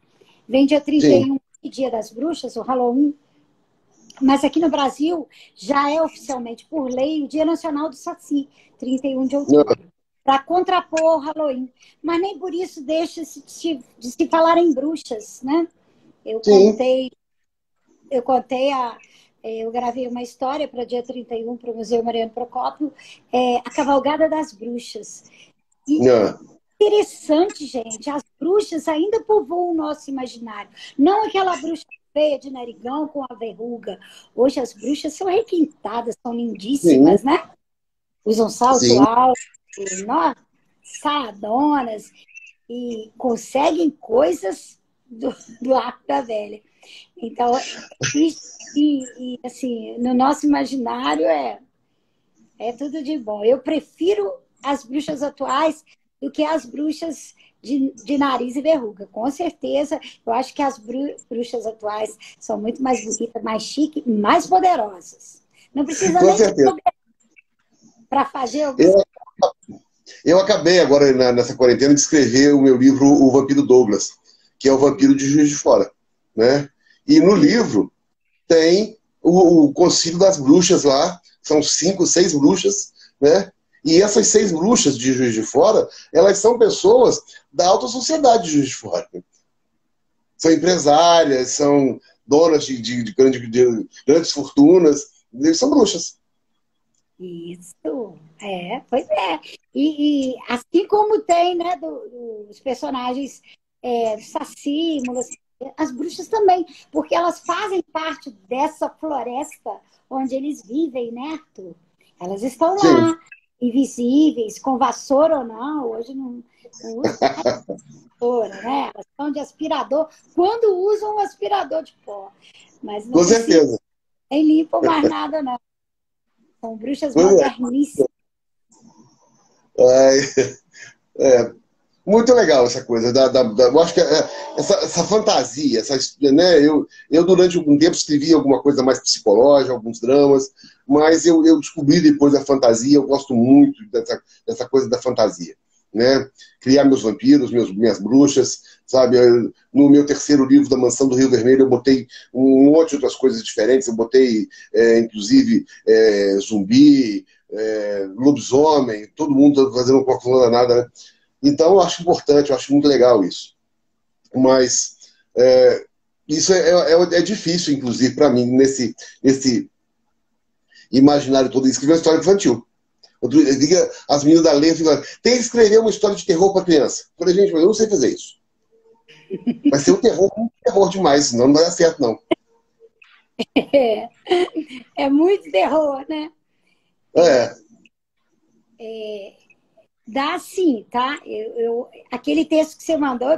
Speaker 2: Vem dia
Speaker 1: sim.
Speaker 2: 31, Dia das Bruxas, o Halloween. Mas aqui no Brasil já é oficialmente, por lei, o Dia Nacional do Saci, 31 de outubro, para contrapor o Halloween. Mas nem por isso deixa de se falar em bruxas, né? Eu
Speaker 1: Sim.
Speaker 2: contei, eu contei eu gravei uma história para dia 31 para o Museu Mariano Procópio, a Cavalgada das Bruxas. E
Speaker 1: É.
Speaker 2: interessante, gente, as bruxas ainda povoam o nosso imaginário. Não aquela bruxa feia de narigão com a verruga. Hoje as bruxas são requintadas, são
Speaker 1: Sim,
Speaker 2: lindíssimas, né? Usam salto
Speaker 1: sim.
Speaker 2: alto, saradonas e conseguem coisas do arco da velha. Então, assim, no nosso imaginário é tudo de bom. Eu prefiro as bruxas atuais do que as bruxas de nariz e verruga. Com certeza, eu acho que as bruxas atuais são muito mais bonitas, mais chiques, mais poderosas. Não precisa
Speaker 1: Com
Speaker 2: nem de
Speaker 1: certeza.
Speaker 2: poder para fazer algumas
Speaker 1: Eu,
Speaker 2: coisas.
Speaker 1: eu acabei agora, nessa quarentena, de escrever o meu livro O Vampiro Douglas, que é o vampiro de Juiz de Fora, né? E no livro tem o Concílio das Bruxas lá, são 5, 6 bruxas, né? E essas 6 bruxas de Juiz de Fora, elas são pessoas da alta sociedade de Juiz de Fora. São empresárias, são donas de grandes fortunas, eles são bruxas.
Speaker 2: Isso, pois é. E assim como tem, né, os personagens Saci, as bruxas também, porque elas fazem parte dessa floresta onde eles vivem, né, Arthur? Elas estão
Speaker 1: Sim,
Speaker 2: lá, invisíveis, com vassoura ou não, hoje não usa vassoura, né? Elas estão de aspirador, quando usam um aspirador de pó, mas não
Speaker 1: com
Speaker 2: precisa,
Speaker 1: certeza.
Speaker 2: nem limpam mais nada, não. São bruxas
Speaker 1: Pois é.
Speaker 2: moderníssimas.
Speaker 1: Ai, é, muito legal essa coisa. Eu acho que essa fantasia, né, eu durante algum tempo escrevi alguma coisa mais psicológica, alguns dramas, mas eu descobri depois a fantasia, eu gosto muito dessa coisa da fantasia. Né? Criar meus vampiros, minhas bruxas, sabe? No meu terceiro livro, da Mansão do Rio Vermelho, eu botei um monte de outras coisas diferentes. Eu botei, inclusive, zumbi, lobisomem, todo mundo fazendo uma coisa danada, né? Então, eu acho importante, eu acho muito legal isso. Mas isso é difícil, inclusive, para mim, nesse imaginário todo, escrever uma história infantil. As meninas da lei ficam, tem que escrever uma história de terror para criança. Eu falei, gente, mas eu não sei fazer isso. Vai ser um terror demais, senão não vai dar certo, não.
Speaker 2: É, é muito terror, né?
Speaker 1: É,
Speaker 2: Dá sim, tá? Aquele texto que você mandou,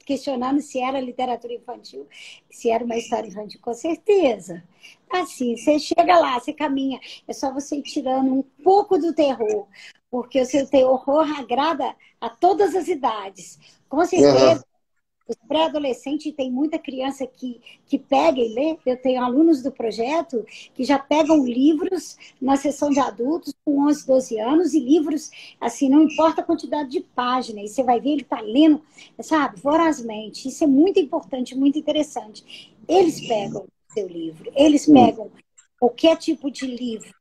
Speaker 2: questionando se era literatura infantil, se era uma história infantil, com certeza. Assim, você chega lá, você caminha, é só você ir tirando um pouco do terror, porque o seu terror agrada a todas as idades. Com certeza,
Speaker 1: uhum.
Speaker 2: os pré-adolescentes, tem muita criança que pega e lê. Eu tenho alunos do projeto que já pegam livros na sessão de adultos com 11, 12 anos, e livros, assim, não importa a quantidade de páginas, e você vai ver, ele está lendo, sabe, vorazmente. Isso é muito importante, muito interessante. Eles pegam o seu livro, eles
Speaker 1: Sim.
Speaker 2: pegam qualquer tipo de livro,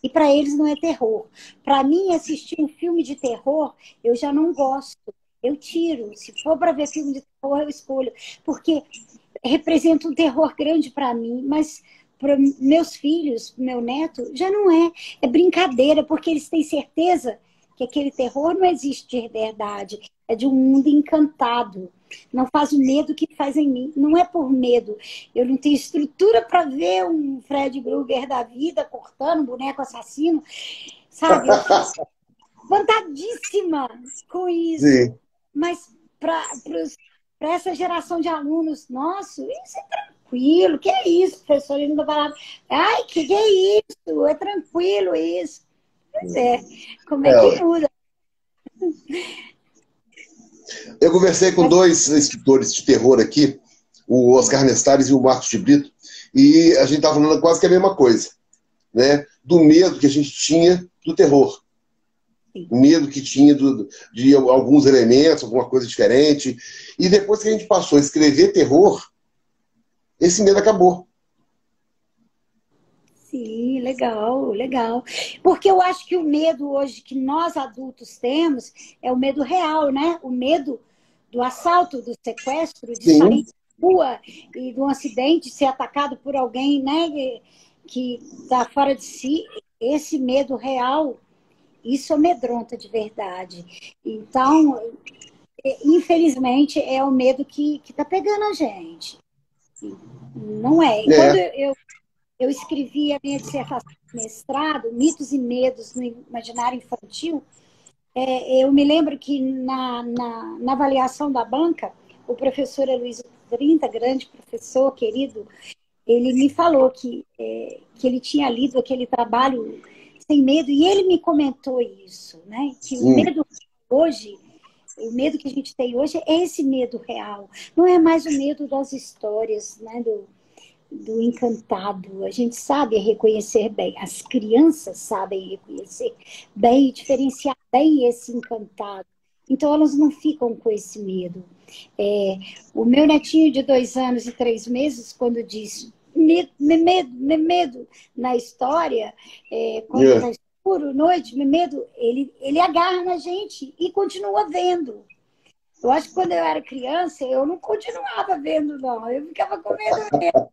Speaker 2: e para eles não é terror. Para mim, assistir um filme de terror, eu já não gosto. Eu tiro. Se for para ver filme de terror, eu escolho. Porque representa um terror grande para mim, mas para meus filhos, meu neto, já não é. É brincadeira, porque eles têm certeza que aquele terror não existe de verdade. É de um mundo encantado. Não faz o medo que faz em mim. Não é por medo. Eu não tenho estrutura para ver um Fred Krueger da vida cortando um boneco assassino. Sabe, eu fico espantadíssima com isso.
Speaker 1: Sim.
Speaker 2: Mas para essa geração de alunos nossos, isso é tranquilo. tranquilo. Que é isso, professor? Ele não falava, ai, que é isso? É tranquilo isso. Pois é, como é
Speaker 1: É,
Speaker 2: que
Speaker 1: ué.
Speaker 2: muda?
Speaker 1: Eu conversei com
Speaker 2: Mas,
Speaker 1: dois escritores de terror aqui, o Oscar Nestares e o Marcos de Brito, e a gente estava falando quase que a mesma coisa, né? Do medo que a gente tinha do terror.
Speaker 2: sim,
Speaker 1: O medo que tinha de alguns elementos, alguma coisa diferente. E depois que a gente passou a escrever terror, esse medo acabou.
Speaker 2: sim, legal, legal. Porque eu acho que o medo hoje que nós adultos temos é o medo real, né? O medo do assalto, do sequestro, de
Speaker 1: Sim,
Speaker 2: sair da rua e de um acidente, ser atacado por alguém, né, que está fora de si. Esse medo real, isso amedronta de verdade. Então, infelizmente, é o medo que está pegando a gente. Não é. E quando
Speaker 1: é.
Speaker 2: eu escrevi a minha dissertação de mestrado, Mitos e Medos no Imaginário Infantil, eu me lembro que na avaliação da banca, o professor Luiz Trinta, grande professor, querido, ele me falou que ele tinha lido aquele trabalho Sem Medo, e ele me comentou isso, né? Que o
Speaker 1: Hum.
Speaker 2: medo hoje, o medo que a gente tem hoje é esse medo real. Não é mais o medo das histórias, né? Do encantado. A gente sabe reconhecer bem, as crianças sabem reconhecer bem e diferenciar bem esse encantado. Então, elas não ficam com esse medo. O meu netinho de 2 anos e 3 meses, quando diz medo na história, quando
Speaker 1: É.
Speaker 2: está escuro, noite, medo, ele agarra na gente e continua vendo. Eu acho que quando eu era criança, eu não continuava vendo, não. Eu ficava com medo.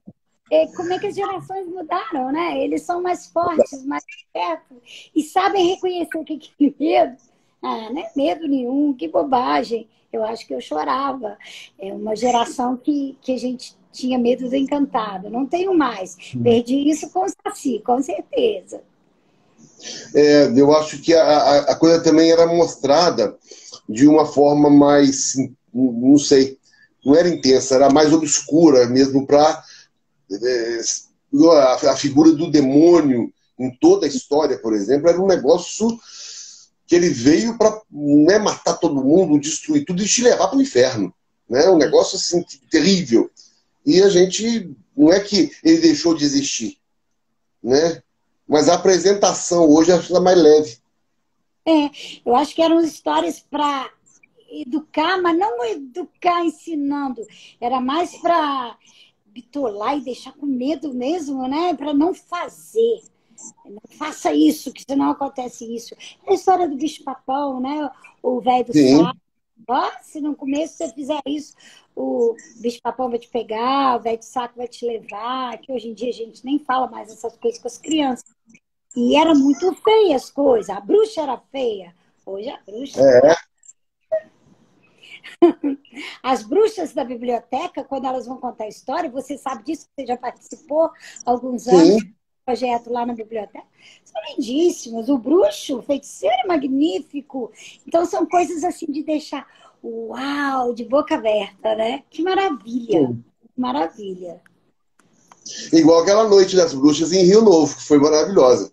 Speaker 2: Como é que as gerações mudaram, né? Eles são mais fortes, mais perto e sabem reconhecer o que é medo. Ah, não é medo nenhum, que bobagem. Eu acho que eu chorava. É uma geração que a gente tinha medo do encantado. Não tenho mais. Perdi isso com o Saci, com certeza.
Speaker 1: Eu acho que a coisa também era mostrada de uma forma mais, não sei, não era intensa, era mais obscura mesmo para a figura do demônio em toda a história, por exemplo, era um negócio que ele veio para não é matar todo mundo, destruir tudo e te levar para o inferno. Né? Um negócio assim terrível. E a gente, não é que ele deixou de existir, né? Mas a apresentação hoje acho que é mais leve.
Speaker 2: É, eu acho que eram histórias para educar, mas não educar ensinando. Era mais para bitolar e deixar com medo mesmo, né? Para não fazer. Não faça isso, que senão acontece isso. É a história do bicho-papão, né? O velho do
Speaker 1: Sim,
Speaker 2: saco. Ó, se no começo você fizer isso, o bicho-papão vai te pegar, o velho do saco vai te levar. Que hoje em dia a gente nem fala mais essas coisas com as crianças. E era muito feia as coisas. A bruxa era feia. Hoje a bruxa,
Speaker 1: é,
Speaker 2: nossa. As bruxas da biblioteca, quando elas vão contar a história, você sabe disso, você já participou há alguns anos
Speaker 1: sim.
Speaker 2: do projeto lá na biblioteca. São lindíssimos. O bruxo, o feiticeiro é magnífico. Então, são coisas assim de deixar, uau, de boca aberta, né? Que maravilha.
Speaker 1: Sim.
Speaker 2: Maravilha.
Speaker 1: Igual aquela noite das bruxas em Rio Novo, que foi maravilhosa.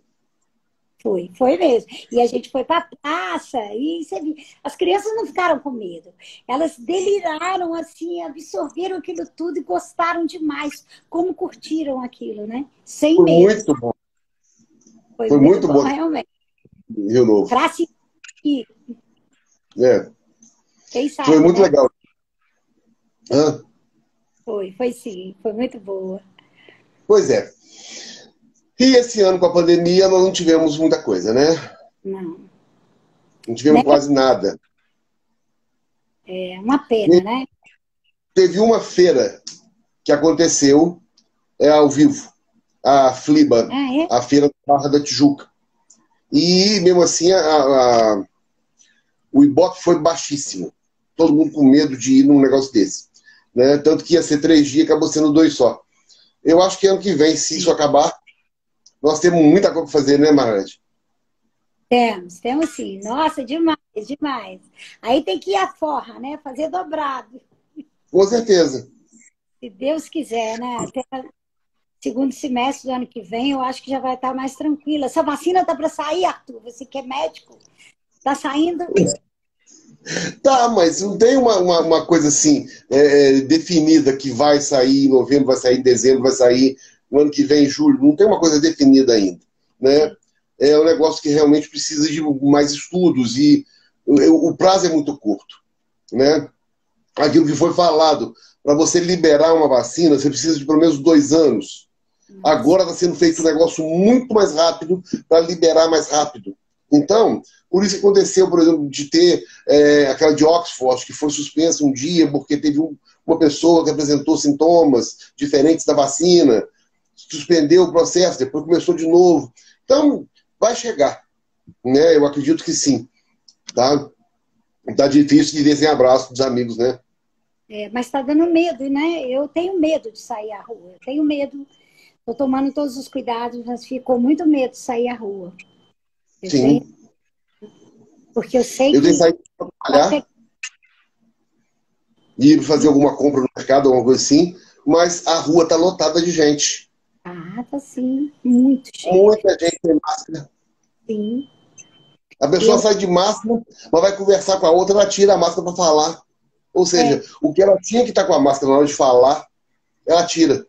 Speaker 2: Foi mesmo. E a gente foi para a praça e você viu, as crianças não ficaram com medo. Elas deliraram assim, absorveram aquilo tudo e gostaram demais. Como curtiram aquilo, né? Sem
Speaker 1: Foi
Speaker 2: medo.
Speaker 1: muito bom.
Speaker 2: Foi
Speaker 1: Foi
Speaker 2: muito
Speaker 1: muito
Speaker 2: bom,
Speaker 1: bom
Speaker 2: realmente.
Speaker 1: em Rio Novo.
Speaker 2: Para assistir,
Speaker 1: É,
Speaker 2: quem
Speaker 1: foi
Speaker 2: sabe,
Speaker 1: muito
Speaker 2: né?
Speaker 1: legal. Hã?
Speaker 2: Foi sim, foi muito boa.
Speaker 1: Pois é. E esse ano, com a pandemia, nós não tivemos muita coisa, né?
Speaker 2: Não,
Speaker 1: Não tivemos
Speaker 2: né?
Speaker 1: quase nada.
Speaker 2: É uma
Speaker 1: E
Speaker 2: pena, né?
Speaker 1: teve uma feira que aconteceu ao vivo, a Fliba,
Speaker 2: Ah, é?
Speaker 1: a Feira da Barra da Tijuca. E mesmo assim, o Ibope foi baixíssimo. Todo mundo com medo de ir num negócio desse. Né? Tanto que ia ser 3 dias, acabou sendo 2 só. Eu acho que ano que vem, se isso acabar, nós temos muita coisa para fazer, né, Marante?
Speaker 2: Temos sim. Nossa, demais, demais. Aí tem que ir à forra, né? Fazer dobrado.
Speaker 1: Com certeza.
Speaker 2: Se Deus quiser, né? Até segundo semestre do ano que vem, eu acho que já vai estar mais tranquila. Essa vacina tá para sair, Arthur? Você que é médico, tá saindo?
Speaker 1: Tá, mas não tem uma coisa assim definida que vai sair em novembro, vai sair em dezembro, vai sair no ano que vem, em julho. Não tem uma coisa definida ainda, né? É um negócio que realmente precisa de mais estudos e o prazo é muito curto, né? Aquilo que foi falado, para você liberar uma vacina, você precisa de pelo menos 2 anos. Agora está sendo feito um negócio muito mais rápido para liberar mais rápido. Então, por isso que aconteceu, por exemplo, de ter aquela de Oxford, que foi suspensa um dia porque teve uma pessoa que apresentou sintomas diferentes da vacina, suspendeu o processo, depois começou de novo. Então, vai chegar, né? Eu acredito que sim. Tá difícil de ver sem abraço dos amigos, né?
Speaker 2: Mas está dando medo, né? Eu tenho medo de sair à rua. Eu tenho medo. Estou tomando todos os cuidados, mas ficou muito medo de sair à rua.
Speaker 1: Sim.
Speaker 2: Porque eu sei
Speaker 1: Eu tenho
Speaker 2: que
Speaker 1: saído para trabalhar, ir fazer alguma compra no mercado, alguma coisa assim, mas a rua está lotada de gente.
Speaker 2: tá sim, muito cheio.
Speaker 1: Muita gente sem máscara.
Speaker 2: Sim.
Speaker 1: A pessoa sai de máscara, mas vai conversar com a outra, ela tira a máscara para falar. Ou seja, o que ela tinha que estar com a máscara na hora de falar, ela tira.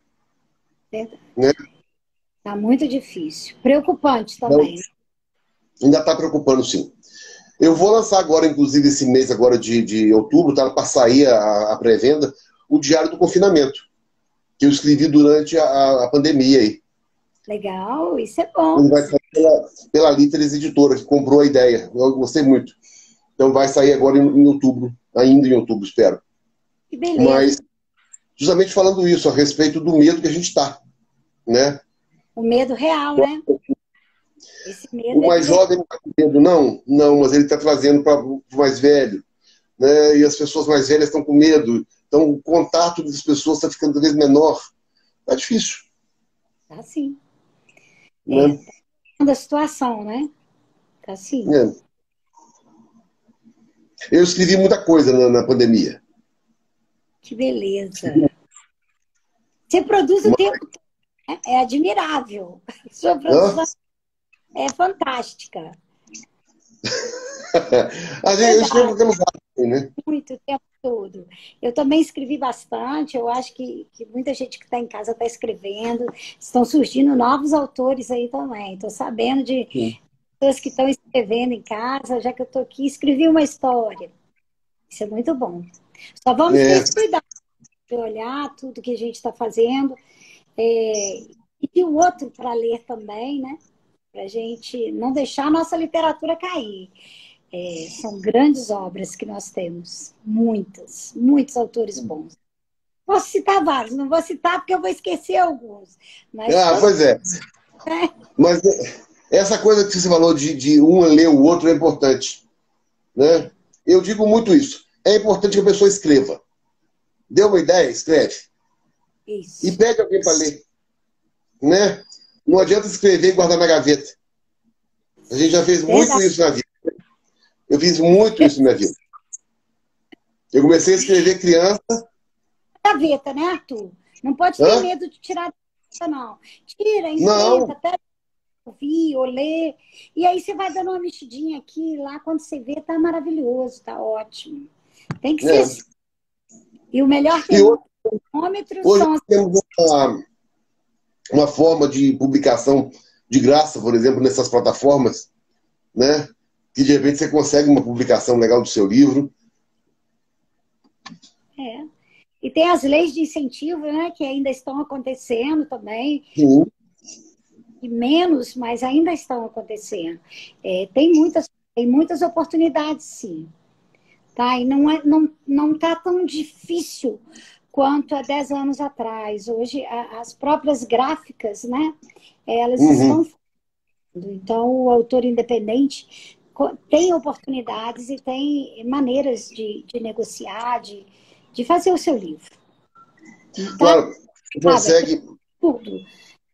Speaker 2: Verdade.
Speaker 1: Né?
Speaker 2: Tá muito difícil. Preocupante
Speaker 1: Então,
Speaker 2: também.
Speaker 1: ainda está preocupando, sim. Eu vou lançar agora, inclusive, esse mês agora de outubro, tá, para sair a pré-venda, o Diário do Confinamento, que eu escrevi durante a pandemia aí.
Speaker 2: Legal, isso é bom.
Speaker 1: Ele vai sair pela Literis Editora, que comprou a ideia. Eu gostei muito. Então vai sair agora em outubro, ainda em outubro, espero.
Speaker 2: Que beleza.
Speaker 1: Mas, justamente falando isso, a respeito do medo que a gente está, né?
Speaker 2: O medo real, né? Esse medo
Speaker 1: O mais
Speaker 2: de
Speaker 1: jovem não está com medo, não. Não, mas ele está trazendo para o mais velho. Né? E as pessoas mais velhas estão com medo. Então o contato das pessoas está ficando cada vez menor. Está difícil.
Speaker 2: Tá assim.
Speaker 1: Né?
Speaker 2: Da situação, né? Tá assim.
Speaker 1: Eu escrevi muita coisa na pandemia.
Speaker 2: Que beleza. Você produz o tempo todo. É admirável. Sua produção é fantástica.
Speaker 1: Eu escrevo qualquer lugar, né?
Speaker 2: Muito, o tempo todo. Eu também escrevi bastante, eu acho que muita gente que está em casa está escrevendo, estão surgindo novos autores aí também. Estou sabendo de pessoas que estão escrevendo em casa, já que eu estou aqui, escrevi uma história. Isso é muito bom. Só vamos ter esse cuidado de olhar tudo que a gente está fazendo e o outro para ler também, né? Para a gente não deixar a nossa literatura cair. São grandes obras que nós temos. Muitos autores bons. Posso citar vários, não vou citar porque eu vou esquecer alguns. Mas
Speaker 1: pois é. Mas essa coisa que você falou de um ler o outro é importante. Né? Eu digo muito isso. É importante que a pessoa escreva. Deu uma ideia? Escreve.
Speaker 2: Isso.
Speaker 1: E pede alguém para ler. Né? Não adianta escrever e guardar na gaveta. A gente já fez muito isso na vida. Eu fiz muito isso na minha vida. Eu comecei a escrever criança.
Speaker 2: Gaveta, né, Arthur? Não pode ter medo de tirar da gaveta, não. Tira, enfrenta, até ouvir ou ler. E aí você vai dando uma mexidinha aqui, lá, quando você vê, tá maravilhoso, tá ótimo. Tem que ser assim. E o melhor termômetro
Speaker 1: hoje
Speaker 2: são as...
Speaker 1: temos uma forma de publicação de graça, por exemplo, nessas plataformas, né? Que de repente você consegue uma publicação legal do seu livro.
Speaker 2: E tem as leis de incentivo, né, que ainda estão acontecendo também.
Speaker 1: Sim.
Speaker 2: E menos, mas ainda estão acontecendo. Tem muitas oportunidades, sim. Tá? E não tá tão difícil quanto há 10 anos atrás. Hoje, as próprias gráficas, né, elas estão... Então, o autor independente tem oportunidades e tem maneiras de negociar, de fazer o seu livro.
Speaker 1: Claro, consegue...
Speaker 2: Tudo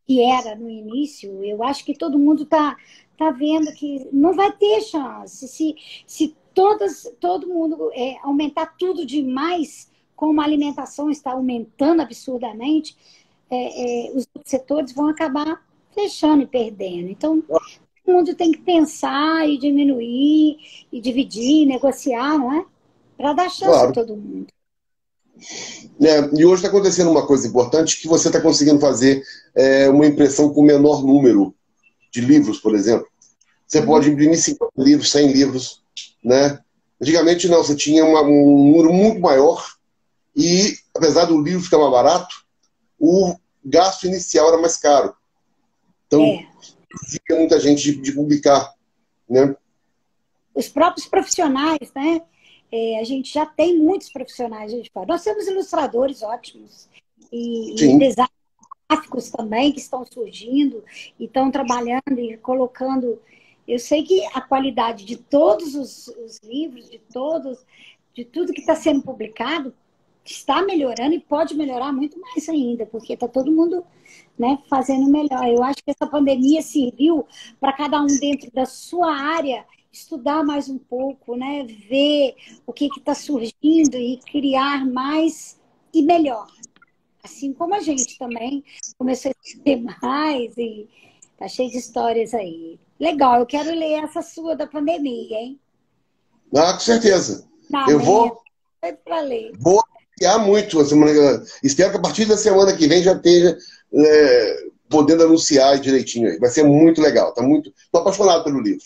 Speaker 2: que era no início, eu acho que todo mundo tá vendo que não vai ter chance. Se todo mundo aumentar tudo demais, como a alimentação está aumentando absurdamente, os outros setores vão acabar fechando e perdendo. Então, todo mundo tem que pensar e diminuir, e dividir, negociar, não é? Para dar chance a
Speaker 1: Claro.
Speaker 2: todo mundo.
Speaker 1: E hoje está acontecendo uma coisa importante, que você está conseguindo fazer uma impressão com menor número de livros, por exemplo. Você pode imprimir 50 livros, 100 livros, né? Antigamente não, você tinha um número muito maior e, apesar do livro ficar mais barato, o gasto inicial era mais caro. Então, fica muita gente de publicar, né?
Speaker 2: Os próprios profissionais, né? A gente já tem muitos profissionais de fora. Nós temos ilustradores ótimos e designers gráficos também que estão surgindo e estão trabalhando e colocando. Eu sei que a qualidade de todos os livros, de tudo que está sendo publicado, está melhorando e pode melhorar muito mais ainda, porque está todo mundo, né, fazendo melhor. Eu acho que essa pandemia serviu para cada um dentro da sua área estudar mais um pouco, né, ver o que está surgindo e criar mais e melhor. Assim como a gente também começou a estudar mais e tá cheio de histórias aí. Legal, eu quero ler essa sua da pandemia, hein?
Speaker 1: Ah, com certeza. Eu vou
Speaker 2: ler.
Speaker 1: anunciar muito. Espero que a partir da semana que vem já esteja podendo anunciar direitinho aí. Vai ser muito legal. Tô apaixonado pelo livro.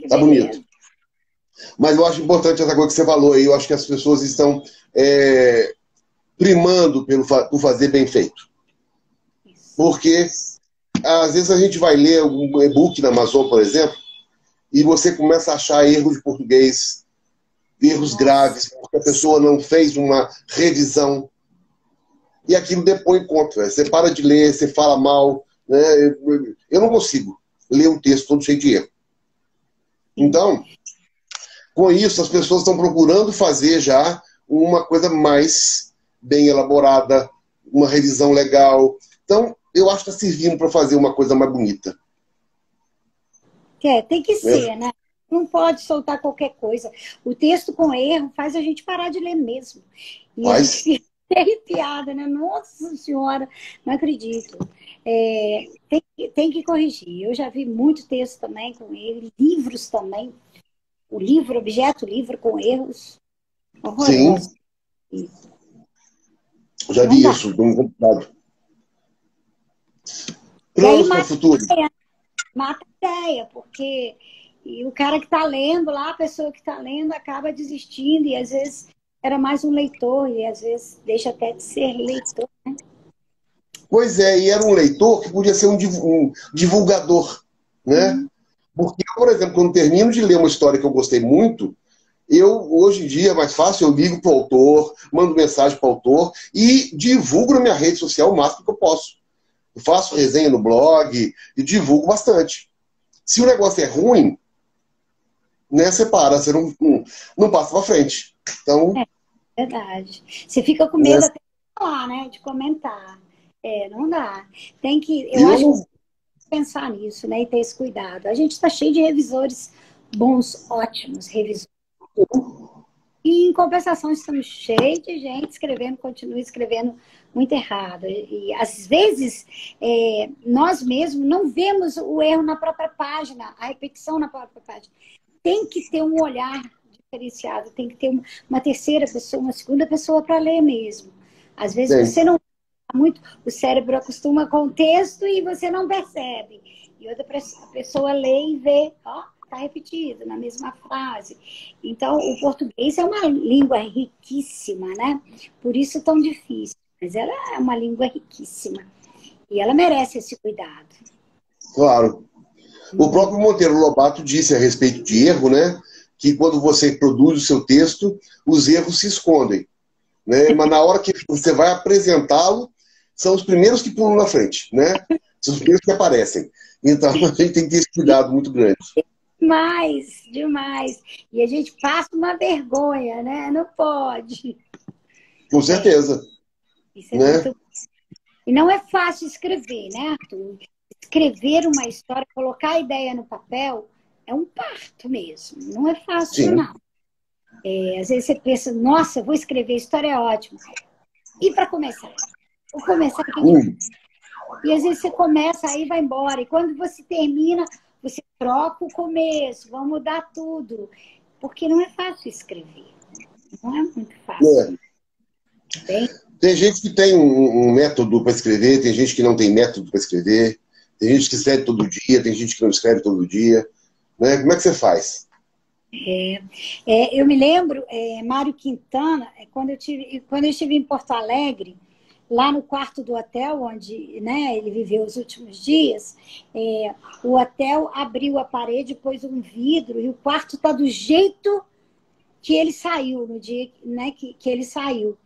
Speaker 1: Tá bonito. Mas eu acho importante essa coisa que você falou aí. Eu acho que as pessoas estão primando por fazer bem feito. Porque às vezes a gente vai ler um e-book na Amazon, por exemplo, e você começa a achar erros de português, erros graves, porque a pessoa não fez uma revisão. E aquilo depõe contra. Você para de ler, você fala mal. Né? Eu não consigo ler um texto todo cheio de erro. Então, com isso, as pessoas estão procurando fazer já uma coisa mais bem elaborada, uma revisão legal. Então, eu acho que está servindo para fazer uma coisa mais bonita.
Speaker 2: Tem que ser, né? Não pode soltar qualquer coisa. O texto com erro faz a gente parar de ler mesmo. E a gente fica arrepiada, né? Nossa Senhora, não acredito. Tem que corrigir. Eu já vi muito texto também com erro, livros também. O livro, livro com erros horrorosos.
Speaker 1: Sim. Eu já vi isso no computador. Planos para o futuro.
Speaker 2: Mata a ideia, porque o cara que está lendo lá, a pessoa que está lendo acaba desistindo e às vezes era mais um leitor e às vezes deixa até de ser leitor, né?
Speaker 1: Pois é, e era um leitor que podia ser um divulgador, né? Porque, por exemplo, quando termino de ler uma história que eu gostei muito, hoje em dia é mais fácil, eu ligo para o autor, mando mensagem para o autor e divulgo na minha rede social o máximo que eu posso. Eu faço resenha no blog e divulgo bastante. Se o negócio é ruim, né, você para, você não passa para frente. Então,
Speaker 2: verdade. Você fica com medo até de falar, né? De comentar. Não dá. Eu acho que pensar nisso, né? E ter esse cuidado. A gente está cheio de revisores bons, ótimos revisores. E, em compensação, estamos cheios de gente continua escrevendo muito errado. E às vezes, nós mesmos não vemos o erro na própria página, a repetição na própria página. Tem que ter um olhar diferenciado, tem que ter uma terceira pessoa, uma segunda pessoa para ler mesmo. Às vezes você não muito, o cérebro acostuma com o texto e você não percebe. E outra pessoa lê e vê, está repetido na mesma frase. Então, o português é uma língua riquíssima, né? Por isso tão difícil. Mas ela é uma língua riquíssima. E ela merece esse cuidado.
Speaker 1: Claro. O próprio Monteiro Lobato disse a respeito de erro, né? Que quando você produz o seu texto, os erros se escondem. Né? Mas na hora que você vai apresentá-lo, são os primeiros que pulam na frente, né? São os primeiros que aparecem. Então, a gente tem que ter esse cuidado muito grande.
Speaker 2: Demais. E a gente passa uma vergonha, né? Não pode.
Speaker 1: Com certeza.
Speaker 2: Isso é muito... E não é fácil escrever, né, Arthur? Escrever uma história, colocar a ideia no papel, é um parto mesmo. Não é fácil, não. Às vezes você pensa, nossa, vou escrever, a história é ótima. E para começar? Vou começar aqui. E às vezes você começa, aí vai embora. E quando você termina, você troca o começo, vamos mudar tudo. Porque não é fácil escrever. Não é muito fácil. Bem,
Speaker 1: Tem gente que tem um método para escrever, tem gente que não tem método para escrever, tem gente que escreve todo dia, tem gente que não escreve todo dia. Né? Como é que você faz?
Speaker 2: eu me lembro, Mário Quintana, quando eu estive em Porto Alegre, lá no quarto do hotel, onde, né, ele viveu os últimos dias, o hotel abriu a parede, pôs um vidro, e o quarto está do jeito que ele saiu, no dia, né, que ele saiu.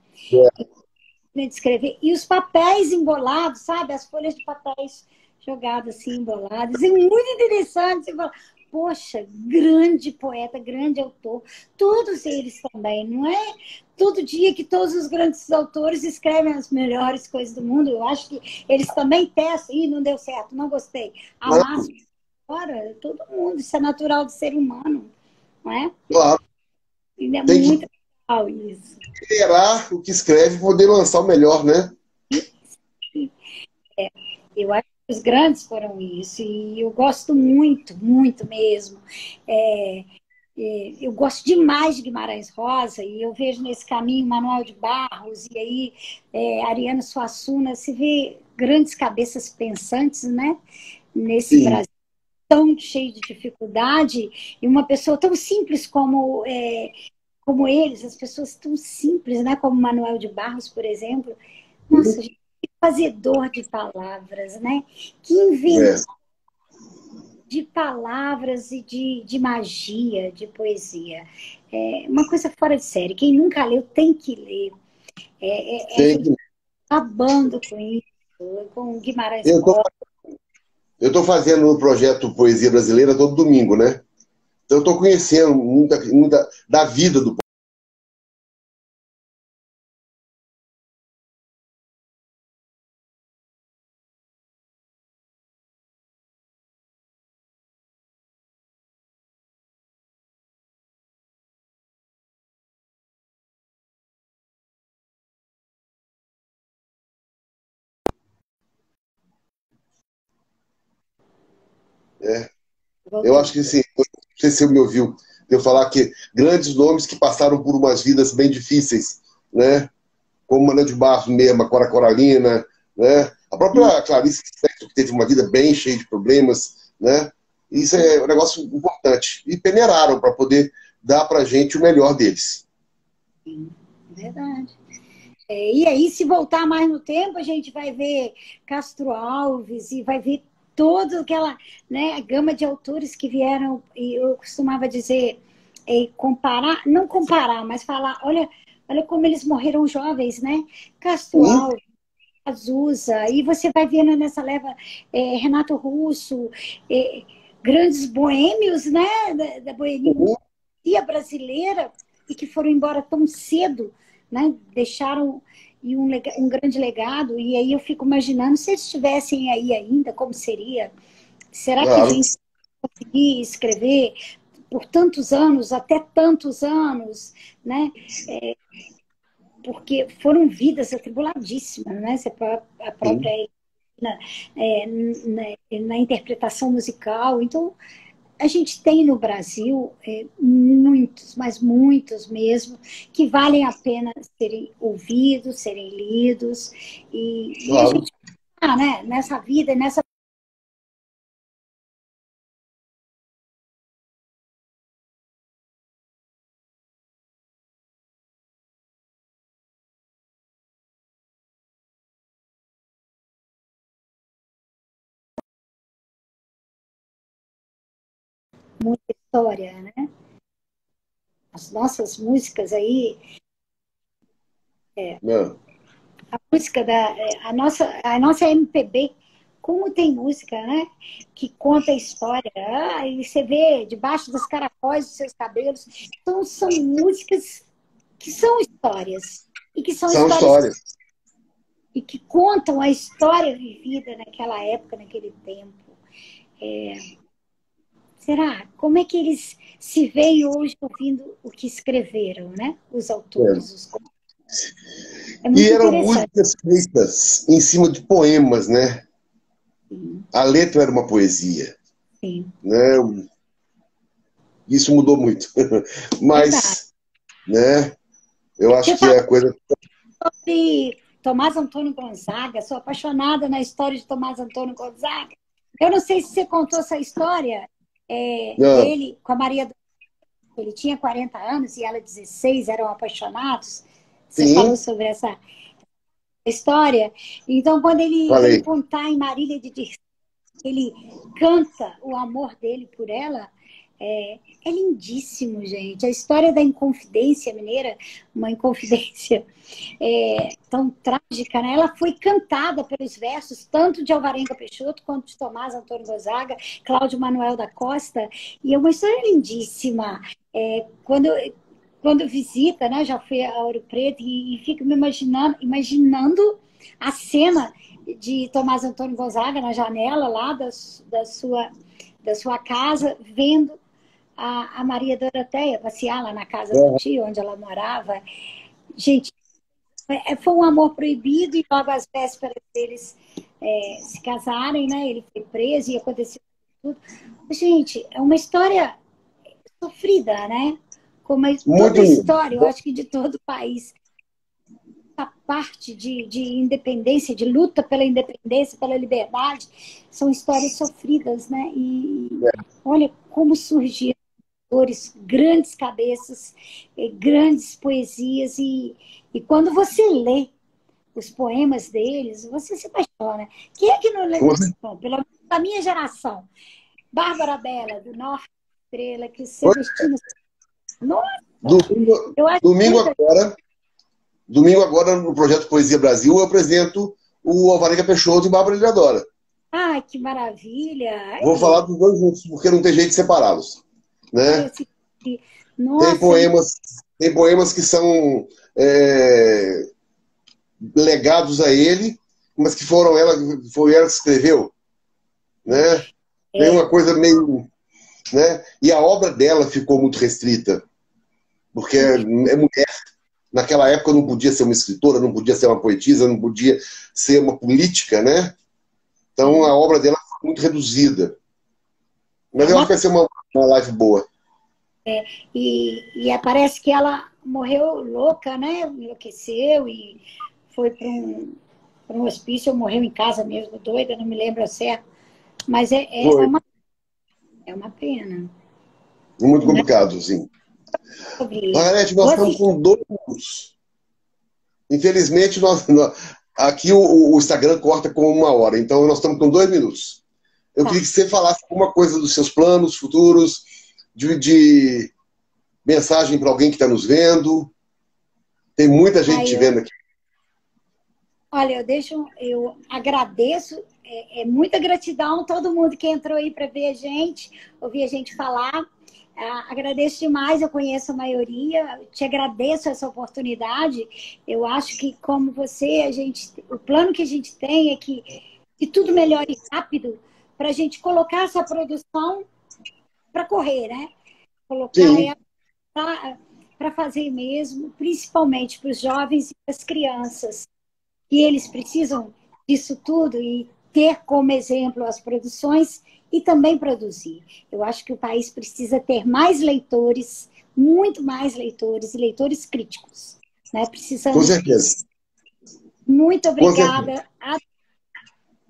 Speaker 2: De escrever. E os papéis embolados, sabe? As folhas de papéis jogadas assim, emboladas. E muito interessante. Você fala, poxa, grande poeta, grande autor. Todos eles também, não é? Todo dia que todos os grandes autores escrevem as melhores coisas do mundo. Eu acho que eles também testam. Ih, não deu certo, não gostei. A massa, fora, todo mundo. Isso é natural do ser humano, não é?
Speaker 1: Claro.
Speaker 2: E é
Speaker 1: Tem
Speaker 2: muito
Speaker 1: que
Speaker 2: legal isso.
Speaker 1: esperar o que escreve e poder lançar o melhor, né?
Speaker 2: Eu acho que os grandes foram isso, e eu gosto muito, muito mesmo. Eu gosto demais de Guimarães Rosa, e eu vejo nesse caminho Manuel de Barros, e aí Ariano Suassuna, se vê grandes cabeças pensantes, né? Nesse
Speaker 1: Sim.
Speaker 2: Brasil tão cheio de dificuldade, e uma pessoa tão simples como eles, as pessoas tão simples, né? Como Manuel de Barros, por exemplo. Nossa, gente, que fazedor de palavras, né? Que
Speaker 1: É.
Speaker 2: inventor de palavras e de magia, de poesia. É uma coisa fora de série. Quem nunca leu tem que ler. A
Speaker 1: Tem
Speaker 2: gente
Speaker 1: que-
Speaker 2: tá acabando com isso, com Guimarães
Speaker 1: Eu tô,
Speaker 2: Rosa.
Speaker 1: eu tô fazendo o projeto Poesia Brasileira todo domingo, né? Então eu tô conhecendo muita da vida do né? Eu
Speaker 2: Voltou.
Speaker 1: acho que sim. Não sei se você me ouviu eu falar que grandes nomes que passaram por umas vidas bem difíceis, né? Como Manuel de Barros mesmo, a Cora Coralina, né? A própria Clarice Lispector, que teve uma vida bem cheia de problemas, né? Isso é um negócio importante. E peneiraram para poder dar para a gente o melhor deles.
Speaker 2: Sim, verdade. E aí, se voltar mais no tempo, a gente vai ver Castro Alves e vai ver toda aquela, né, gama de autores que vieram, e eu costumava dizer, comparar, não comparar, mas falar, olha como eles morreram jovens, né? Castro
Speaker 1: Sim,
Speaker 2: Alves, Azusa, e você vai vendo nessa leva Renato Russo, é, grandes boêmios, né, da boemia brasileira, e que foram embora tão cedo, né? Deixaram um grande legado. E aí eu fico imaginando se eles estivessem aí ainda, como seria? Será que a
Speaker 1: claro.
Speaker 2: gente conseguiria escrever por tantos anos, até tantos anos, né? Porque foram vidas atribuladíssimas, né? A
Speaker 1: Sim.
Speaker 2: própria na, na interpretação musical. Então, a gente tem no Brasil muitos, mas muitos mesmo, que valem a pena serem ouvidos, serem lidos, e a
Speaker 1: Claro.
Speaker 2: gente né, nessa vida, nessa muita história, né? As nossas músicas aí,
Speaker 1: Não.
Speaker 2: a música a nossa MPB, como tem música, né? Que conta a história. E você vê debaixo dos caracóis dos seus cabelos. Então, são músicas que são histórias. E que são
Speaker 1: São
Speaker 2: histórias
Speaker 1: histórias.
Speaker 2: e que contam a história vivida naquela época, naquele tempo. Será? Como é que eles se veem hoje ouvindo o que escreveram, né? Os autores, os... É
Speaker 1: E
Speaker 2: muito
Speaker 1: eram
Speaker 2: interessante.
Speaker 1: músicas feitas em cima de poemas, né?
Speaker 2: Sim,
Speaker 1: A letra era uma poesia,
Speaker 2: sim.
Speaker 1: né? Isso mudou muito.
Speaker 2: Verdade.
Speaker 1: Mas, né? Eu
Speaker 2: Você
Speaker 1: acho que
Speaker 2: fala
Speaker 1: é a coisa.
Speaker 2: sobre Tomás Antônio Gonzaga, sou apaixonada na história de Tomás Antônio Gonzaga. Eu não sei se você contou essa história
Speaker 1: Não,
Speaker 2: dele com a Maria do... Ele tinha 40 anos e ela 16, eram apaixonados. Você falou
Speaker 1: sim,
Speaker 2: sobre essa história. Então, quando ele vem
Speaker 1: falei.
Speaker 2: contar em Marília de Dirceu, ele canta o amor dele por ela, é lindíssimo, gente. A história da Inconfidência Mineira, uma inconfidência tão trágica, né? Ela foi cantada pelos versos tanto de Alvarenga Peixoto quanto de Tomás Antônio Gonzaga, Cláudio Manuel da Costa, e é uma história lindíssima. Quando visita, né? Já fui a Ouro Preto e fico me imaginando a cena de Tomás Antônio Gonzaga na janela lá da sua casa, vendo a Maria Doroteia passear lá na casa do tio, onde ela morava. Gente, foi um amor proibido e logo às vésperas deles se casarem, né? Ele foi preso e aconteceu tudo. Gente, é uma história sofrida, né? Como toda
Speaker 1: Muito
Speaker 2: a
Speaker 1: lindo.
Speaker 2: história, eu acho que de todo o país, a parte de independência, de luta pela independência, pela liberdade, são histórias sofridas, né? E olha como surgiram autores, grandes cabeças, grandes poesias, e quando você lê os poemas deles, você se apaixona. Quem é que não lê? Bom, pela minha geração, Bárbara Bela, do Norte Estrela, que o Celestino... Nossa,
Speaker 1: Domingo,
Speaker 2: eu acho
Speaker 1: domingo
Speaker 2: muito...
Speaker 1: agora, domingo agora, no projeto Poesia Brasil, eu apresento o Alvarenga Peixoto e Bárbara Ilhadora.
Speaker 2: Ai, que maravilha!
Speaker 1: Vou falar
Speaker 2: Ai,
Speaker 1: dos dois juntos, porque não tem jeito de separá-los.
Speaker 2: ai, eu
Speaker 1: Né?
Speaker 2: senti...
Speaker 1: Tem
Speaker 2: Nossa,
Speaker 1: poemas, tem poemas que são legados a ele, mas que foi ela que escreveu. Né? Tem
Speaker 2: é,
Speaker 1: uma coisa meio. Né? E a obra dela ficou muito restrita, porque é mulher. Naquela época não podia ser uma escritora, não podia ser uma poetisa, não podia ser uma política, né? Então a
Speaker 2: sim,
Speaker 1: obra dela foi muito reduzida.
Speaker 2: é
Speaker 1: Mas eu acho
Speaker 2: uma...
Speaker 1: que vai ser uma live boa.
Speaker 2: Parece que ela morreu louca, né? Enlouqueceu e foi para um hospício, ou morreu em casa mesmo, doida, não me lembro certo. Mas
Speaker 1: Foi
Speaker 2: é uma pena.
Speaker 1: muito
Speaker 2: Né?
Speaker 1: complicado, sim.
Speaker 2: Sobre...
Speaker 1: Margarete,
Speaker 2: Vou
Speaker 1: nós estamos
Speaker 2: assistir.
Speaker 1: com 2 minutos. Infelizmente, aqui o Instagram corta com 1 hora, então nós estamos com 2 minutos. Eu
Speaker 2: Tá.
Speaker 1: queria que você falasse alguma coisa dos seus planos futuros, de mensagem para alguém que está nos vendo. Tem muita gente
Speaker 2: Aí
Speaker 1: te vendo aqui.
Speaker 2: olha, eu agradeço, muita gratidão a todo mundo que entrou aí para ver a gente, ouvir a gente falar. Agradeço demais, eu conheço a maioria, te agradeço essa oportunidade. Eu acho que, como você, o plano que a gente tem é que tudo melhore rápido para a gente colocar essa produção para correr, né? Colocar
Speaker 1: Sim,
Speaker 2: ela para fazer mesmo, principalmente para os jovens e para as crianças. E eles precisam disso tudo e ter como exemplo as produções e também produzir. Eu acho que o país precisa ter mais leitores, muito mais leitores e leitores críticos. Né?
Speaker 1: com
Speaker 2: Precisamos disso.
Speaker 1: certeza.
Speaker 2: Muito
Speaker 1: Com certeza.
Speaker 2: obrigada.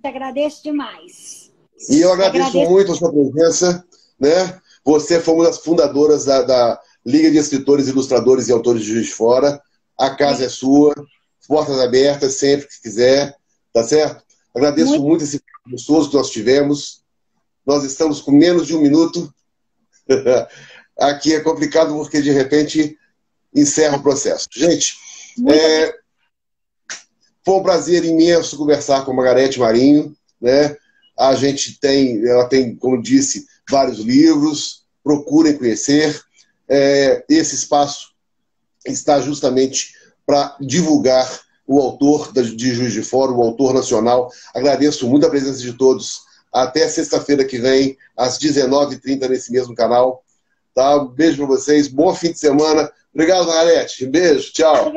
Speaker 2: Te agradeço demais.
Speaker 1: E eu
Speaker 2: Te
Speaker 1: agradeço
Speaker 2: agradeço.
Speaker 1: muito a sua presença. Né? Você foi uma das fundadoras da Liga de Escritores, Ilustradores e Autores de Juiz de Fora. A casa é sua, portas abertas sempre que quiser, tá certo? Agradeço
Speaker 2: Muito,
Speaker 1: muito esse papo gostoso que nós tivemos. Nós estamos com menos de 1 minuto. Aqui é complicado porque, de repente, encerra o processo. Gente,
Speaker 2: muito obrigada.
Speaker 1: foi um prazer imenso conversar com a Margarete Marinho. Né? Ela tem, como disse, vários livros. Procurem conhecer. Esse espaço está justamente para divulgar o autor de Juiz de Fora, o autor nacional. Agradeço muito a presença de todos Até sexta-feira que vem, às 19h30, nesse mesmo canal. Tá? Um beijo para vocês. Bom fim de semana. Obrigado, Margarete. Beijo. Tchau.